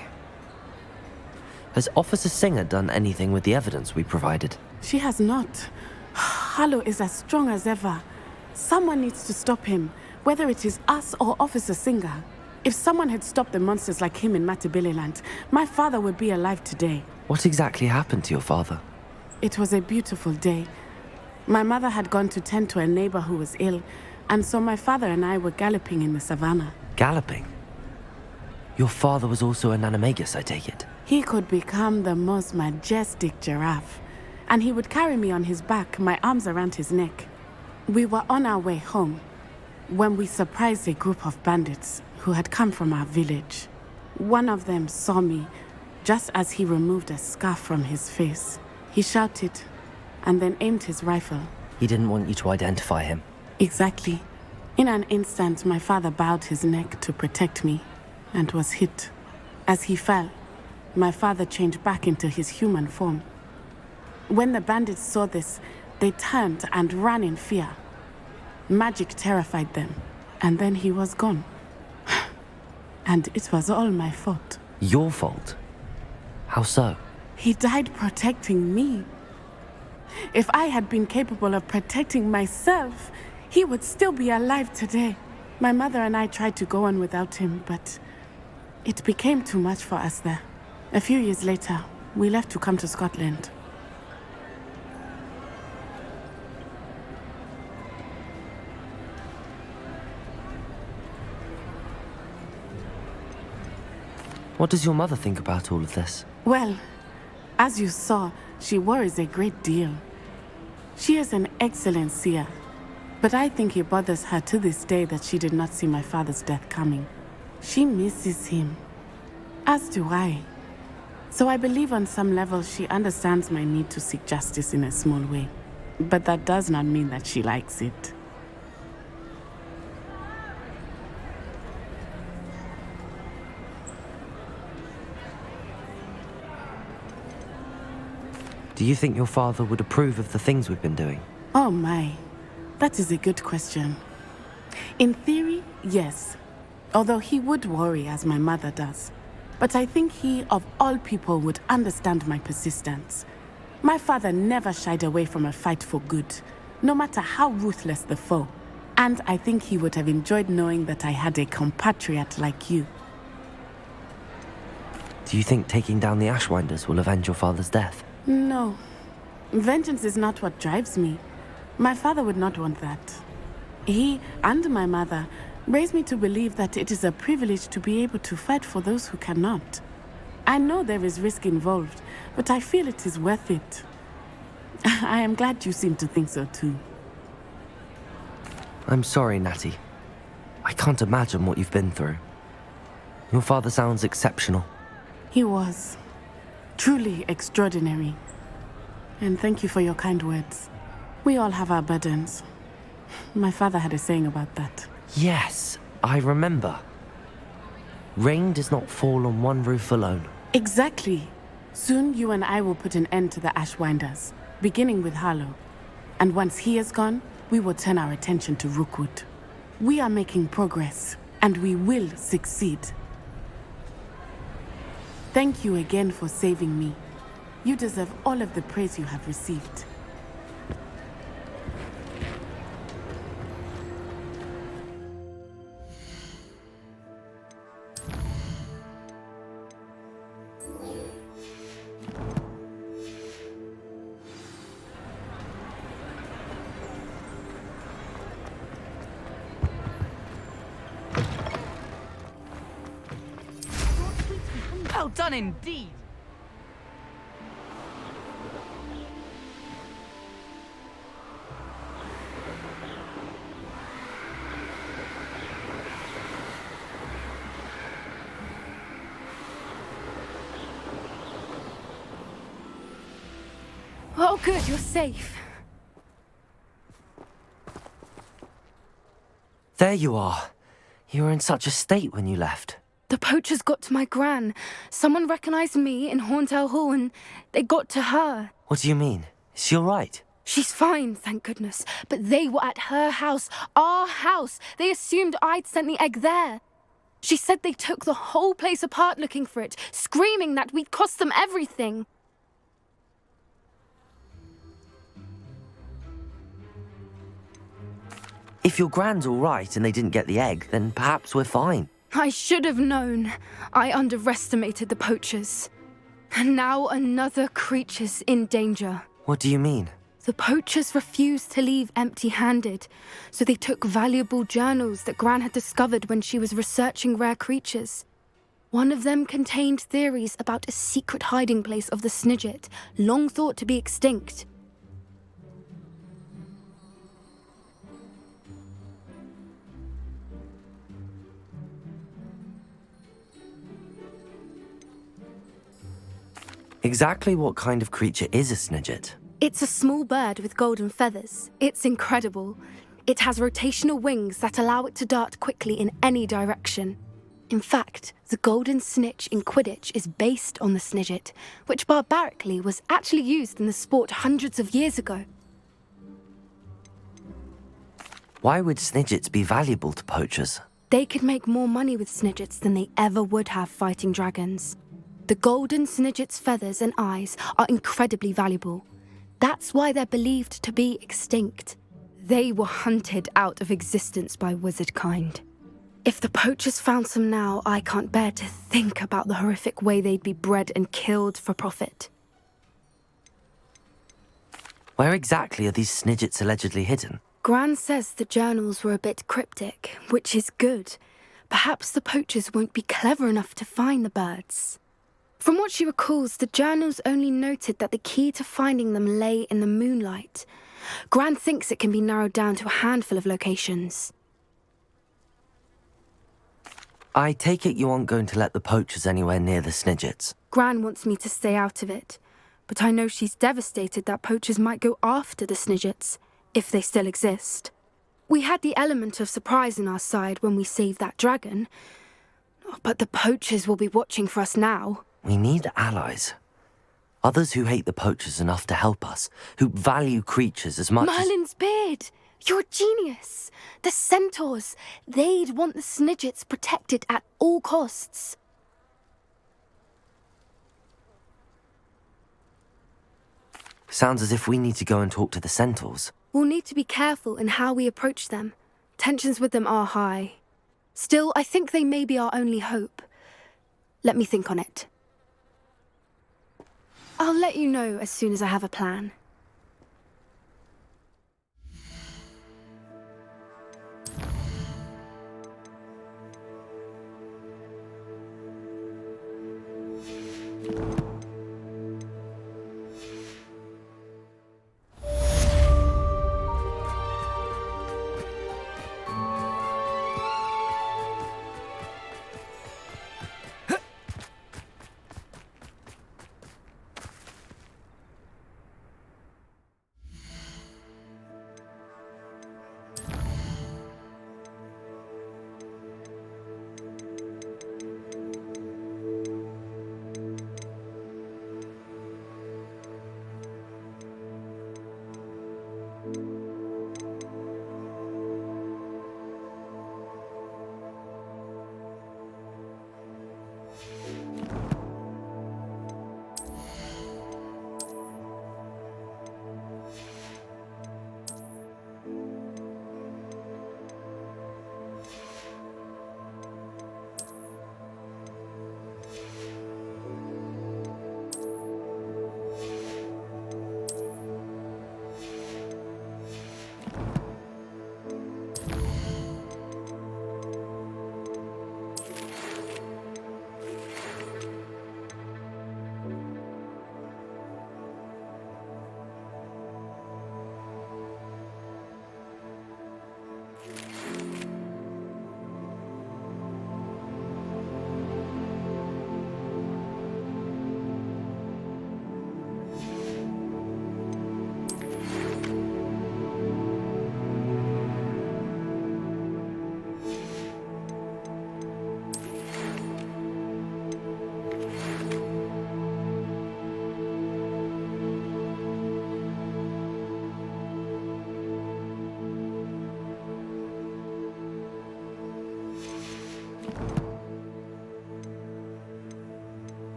Has Officer Singer done anything with the evidence we provided? She has not. Harlow is as strong as ever. Someone needs to stop him, whether it is us or Officer Singer. If someone had stopped the monsters like him in Matabeleland, my father would be alive today. What exactly happened to your father? It was a beautiful day. My mother had gone to tend to a neighbor who was ill, and so my father and I were galloping in the savannah. Galloping? Your father was also an animagus, I take it? He could become the most majestic giraffe, and he would carry me on his back, my arms around his neck. We were on our way home when we surprised a group of bandits who had come from our village. One of them saw me just as he removed a scarf from his face. He shouted and then aimed his rifle. He didn't want you to identify him. Exactly. In an instant, my father bowed his neck to protect me and was hit. As he fell, my father changed back into his human form. When the bandits saw this, they turned and ran in fear. Magic terrified them, and then he was gone. And it was all my fault. Your fault? How so? He died protecting me. If I had been capable of protecting myself, he would still be alive today. My mother and I tried to go on without him, but it became too much for us there. A few years later, we left to come to Scotland. What does your mother think about all of this? Well, as you saw, she worries a great deal. She is an excellent seer, but I think it bothers her to this day that she did not see my father's death coming. She misses him, as do I. So I believe on some level she understands my need to seek justice in a small way. But that does not mean that she likes it. Do you think your father would approve of the things we've been doing? Oh my, that is a good question. In theory, yes. Although he would worry as my mother does. But I think he, of all people, would understand my persistence. My father never shied away from a fight for good, no matter how ruthless the foe. And I think he would have enjoyed knowing that I had a compatriot like you. Do you think taking down the Ashwinders will avenge your father's death? No. Vengeance is not what drives me. My father would not want that. He and my mother raised me to believe that it is a privilege to be able to fight for those who cannot. I know there is risk involved, but I feel it is worth it. I am glad you seem to think so too. I'm sorry, Natty. I can't imagine what you've been through. Your father sounds exceptional. He was. Truly extraordinary. And thank you for your kind words. We all have our burdens. My father had a saying about that. Yes, I remember. Rain does not fall on one roof alone. Exactly. Soon you and I will put an end to the Ashwinders, beginning with Harlow. And once he is gone, we will turn our attention to Rookwood. We are making progress, and we will succeed. Thank you again for saving me. You deserve all of the praise you have received. Well done indeed. Oh, good, you're safe. There you are. You were in such a state when you left. The poachers got to my gran. Someone recognized me in Horntail Hall and they got to her. What do you mean? Is she all right? She's fine, thank goodness. But they were at her house, our house. They assumed I'd sent the egg there. She said they took the whole place apart looking for it, screaming that we'd cost them everything. If your gran's all right and they didn't get the egg, then perhaps we're fine. I should have known. I underestimated the poachers. And now another creature's in danger. What do you mean? The poachers refused to leave empty-handed, so they took valuable journals that Gran had discovered when she was researching rare creatures. One of them contained theories about a secret hiding place of the Snidget, long thought to be extinct. Exactly what kind of creature is a Snidget? It's a small bird with golden feathers. It's incredible. It has rotational wings that allow it to dart quickly in any direction. In fact, the golden snitch in Quidditch is based on the Snidget, which barbarically was actually used in the sport hundreds of years ago. Why would Snidgets be valuable to poachers? They could make more money with Snidgets than they ever would have fighting dragons. The golden Snidget's feathers and eyes are incredibly valuable. That's why they're believed to be extinct. They were hunted out of existence by wizard kind. If the poachers found some now, I can't bear to think about the horrific way they'd be bred and killed for profit. Where exactly are these Snidgets allegedly hidden? Gran says the journals were a bit cryptic, which is good. Perhaps the poachers won't be clever enough to find the birds. From what she recalls, the journals only noted that the key to finding them lay in the moonlight. Gran thinks it can be narrowed down to a handful of locations. I take it you aren't going to let the poachers anywhere near the Snidgets. Gran wants me to stay out of it, but I know she's devastated that poachers might go after the Snidgets, if they still exist. We had the element of surprise on our side when we saved that dragon, but the poachers will be watching for us now. We need allies. Others who hate the poachers enough to help us, who value creatures as much Merlin's beard! You're a genius! The centaurs! They'd want the Snidgets protected at all costs. Sounds as if we need to go and talk to the centaurs. We'll need to be careful in how we approach them. Tensions with them are high. Still, I think they may be our only hope. Let me think on it. I'll let you know as soon as I have a plan.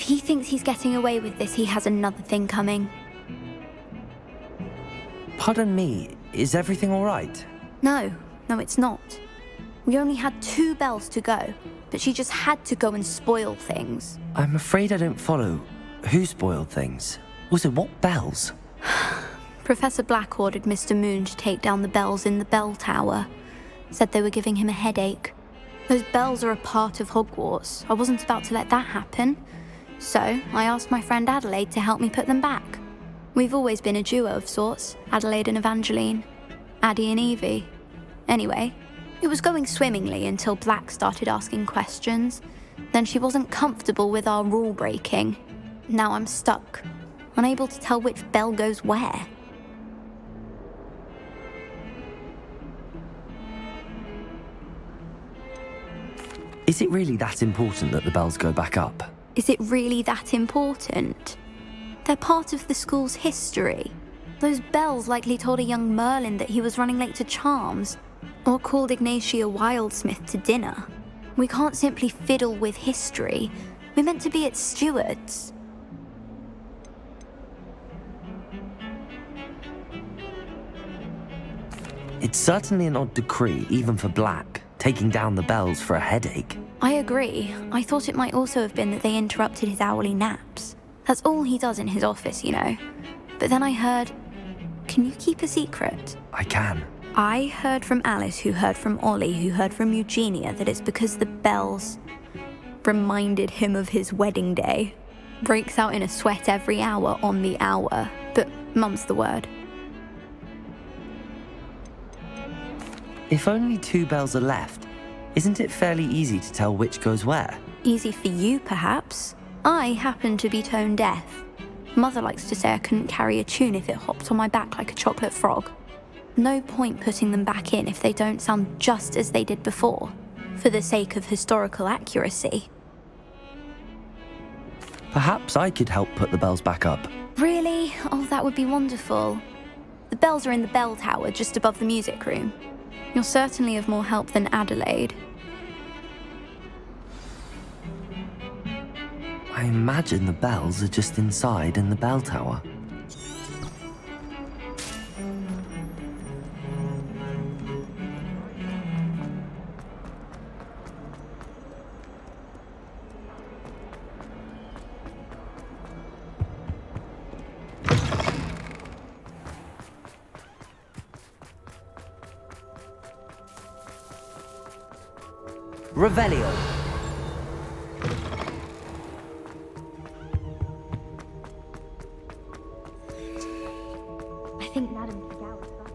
he thinks he's getting away with this, he has another thing coming. Pardon me, is everything all right? No, it's not. We only had 2 bells to go, but she just had to go and spoil things. I'm afraid I don't follow. Who spoiled things? Also, what bells? Professor Black ordered Mr. Moon to take down the bells in the bell tower. Said they were giving him a headache. Those bells are a part of Hogwarts. I wasn't about to let that happen. So, I asked my friend Adelaide to help me put them back. We've always been a duo of sorts, Adelaide and Evangeline. Addie and Evie. Anyway, it was going swimmingly until Black started asking questions. Then she wasn't comfortable with our rule breaking. Now I'm stuck, unable to tell which bell goes where. Is it really that important that the bells go back up? Is it really that important? They're part of the school's history. Those bells likely told a young Merlin that he was running late to Charms, or called Ignatia Wildsmith to dinner. We can't simply fiddle with history. We're meant to be its stewards. It's certainly an odd decree, even for Black, taking down the bells for a headache. I agree. I thought it might also have been that they interrupted his hourly naps. That's all he does in his office, you know. But then I heard... Can you keep a secret? I can. I heard from Alice, who heard from Ollie, who heard from Eugenia, that it's because the bells reminded him of his wedding day. Breaks out in a sweat every hour on the hour, but mum's the word. If only 2 bells are left, isn't it fairly easy to tell which goes where? Easy for you, perhaps. I happen to be tone deaf. Mother likes to say I couldn't carry a tune if it hopped on my back like a chocolate frog. No point putting them back in if they don't sound just as they did before, for the sake of historical accuracy. Perhaps I could help put the bells back up. Really? Oh, that would be wonderful. The bells are in the bell tower just above the music room. You're certainly of more help than Adelaide. I imagine the bells are just inside in the bell tower. Revelio. I think Madame Figaro is right.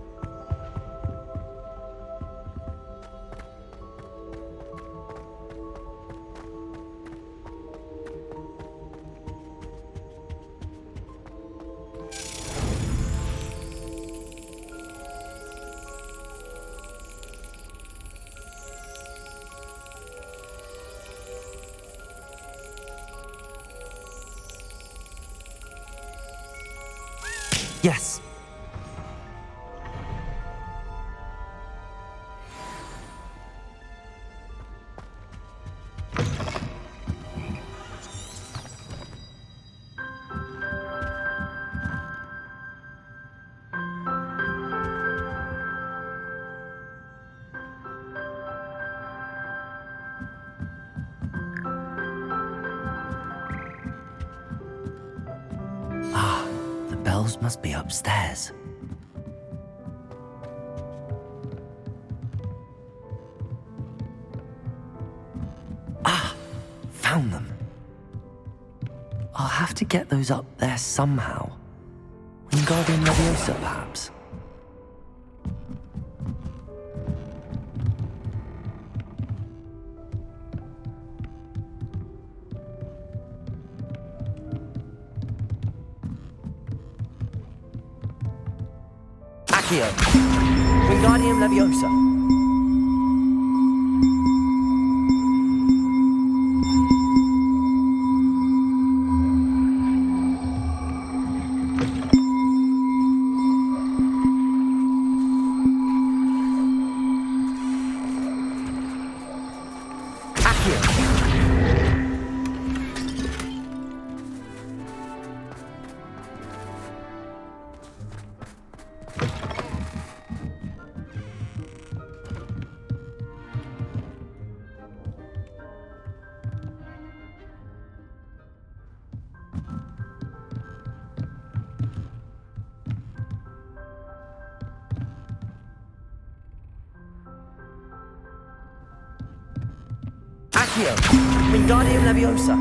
Yes. The bells must be upstairs. Found them. I'll have to get those up there somehow. Wingardium Leviosa, perhaps. Accio. Wingardium Leviosa. Accio. Wingardium Leviosa.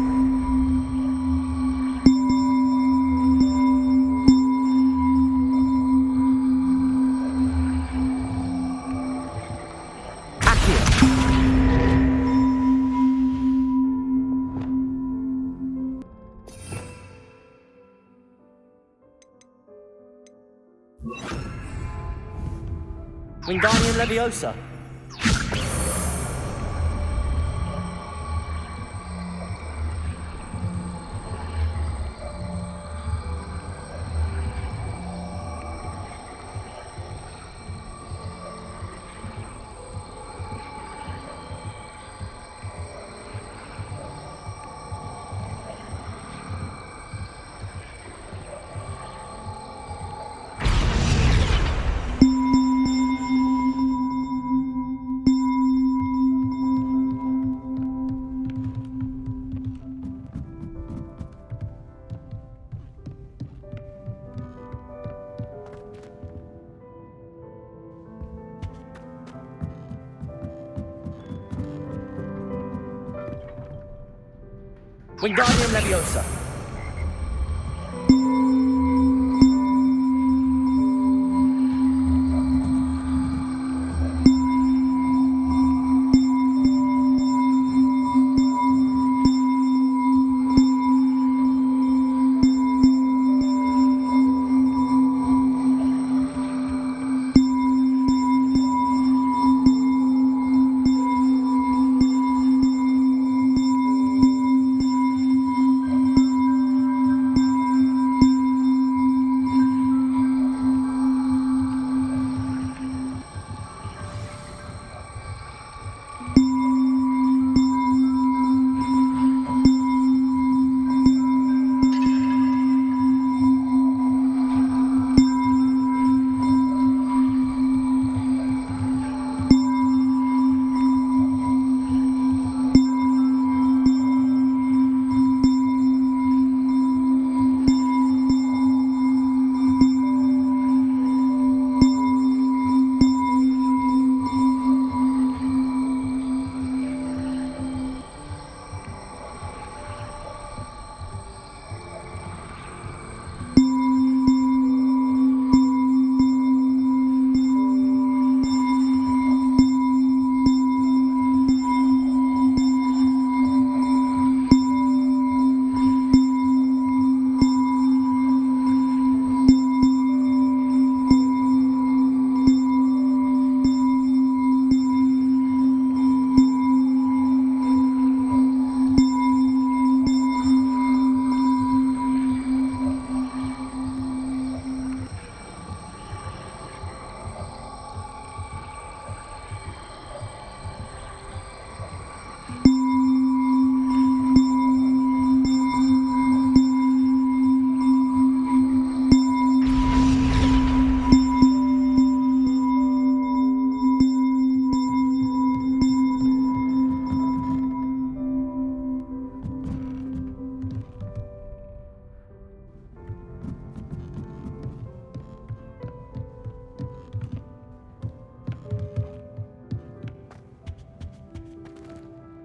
Wingardium Leviosa. Wingardium Leviosa.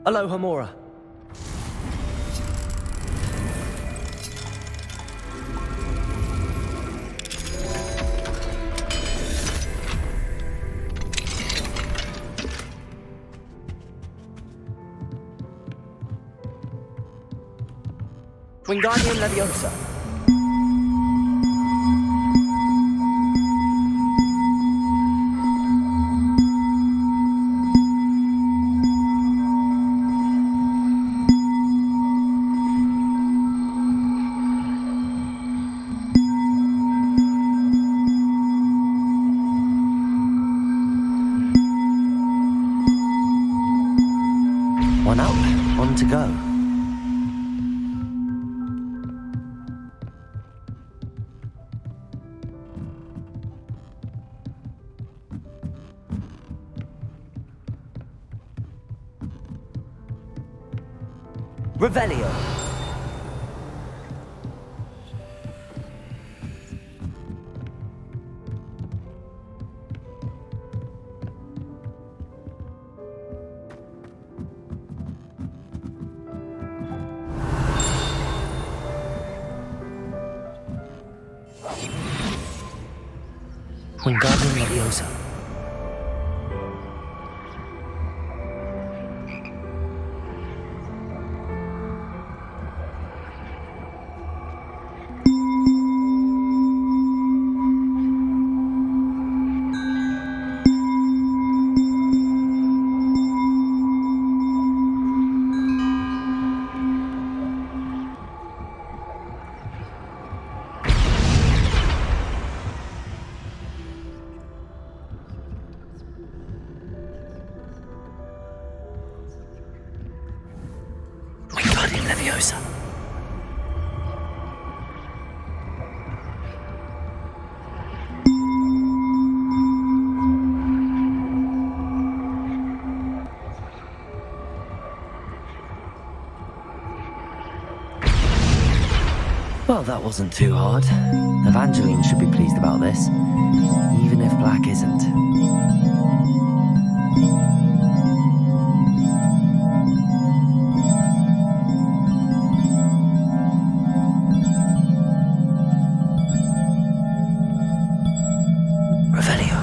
Alohomora. Wingardium Leviosa. One up, one to go. Revelio. Wingardium Leviosa. Wingardium Leviosa. Well, that wasn't too hard. Evangeline should be pleased about this, even if Black isn't. Revelio.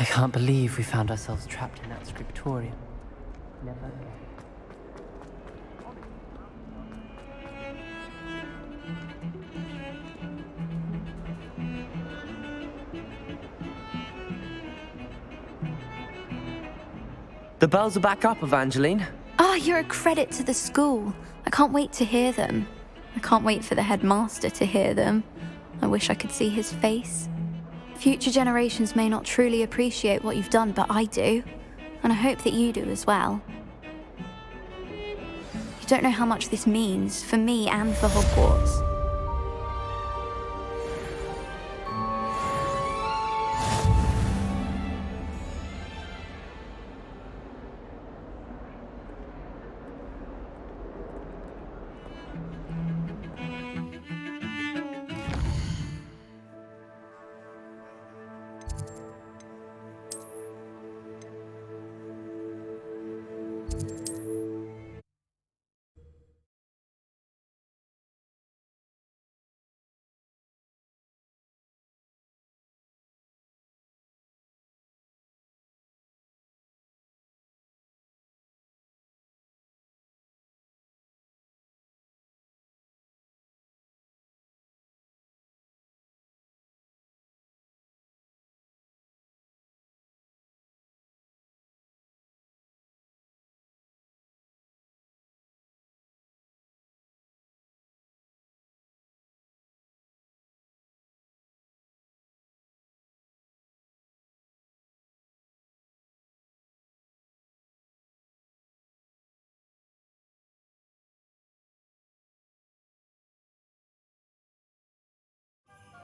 I can't believe we found ourselves trapped in that scriptorium. Never again. The bells are back up, Evangeline. Ah, you're a credit to the school. I can't wait to hear them. I can't wait for the headmaster to hear them. I wish I could see his face. Future generations may not truly appreciate what you've done, but I do. And I hope that you do as well. You don't know how much this means for me and for Hogwarts.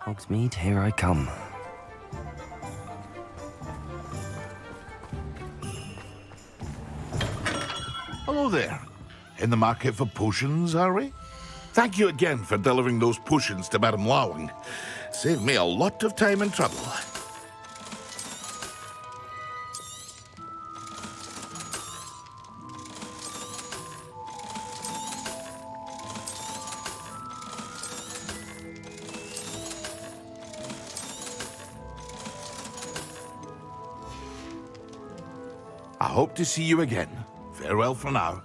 Hogsmeade, here I come. Hello there. In the market for potions, are we? Thank you again for delivering those potions to Madame Lawing. Saved me a lot of time and trouble. I hope to see you again. Farewell for now.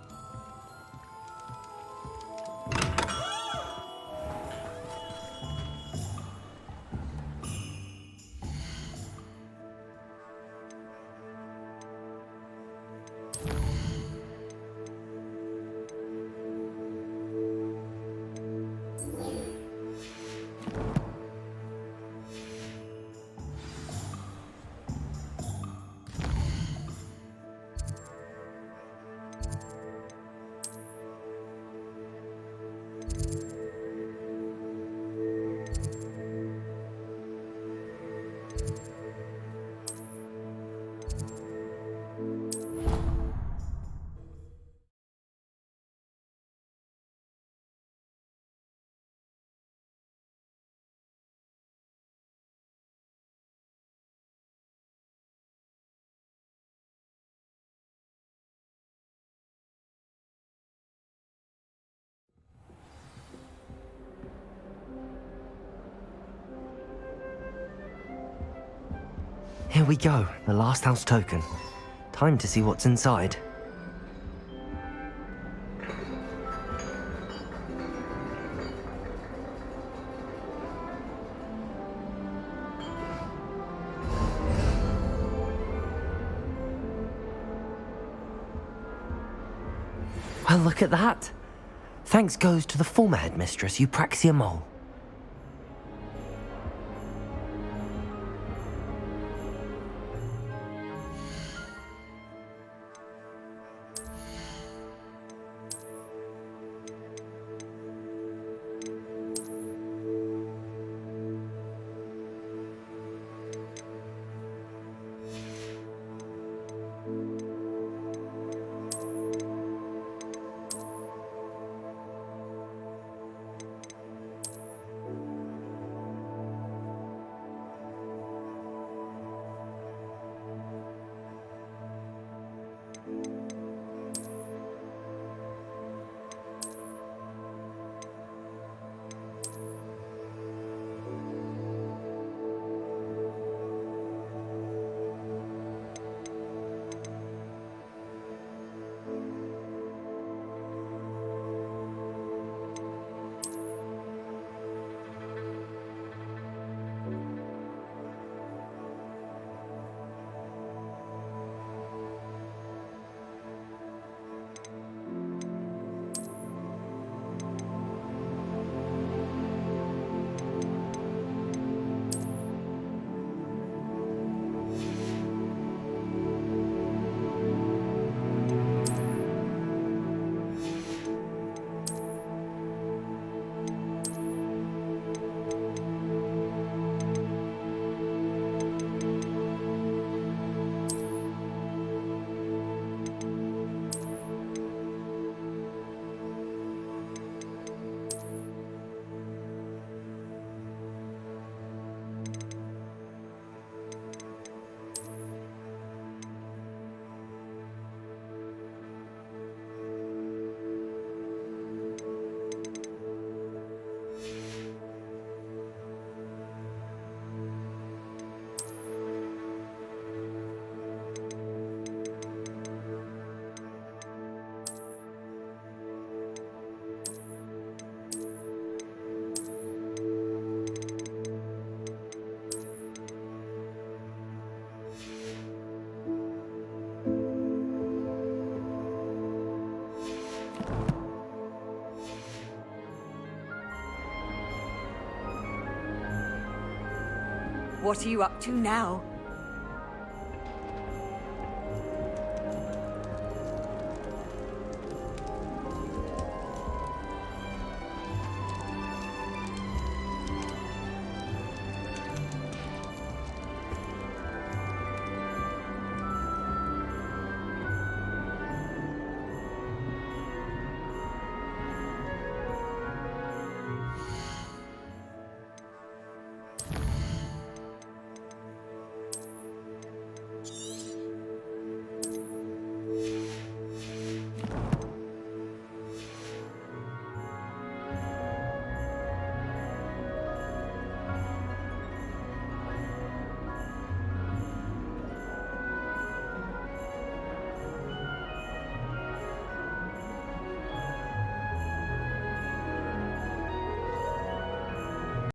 Here we go, the last house token. Time to see what's inside. Well, look at that. Thanks goes to the former headmistress, Eupraxia Mole. What are you up to now?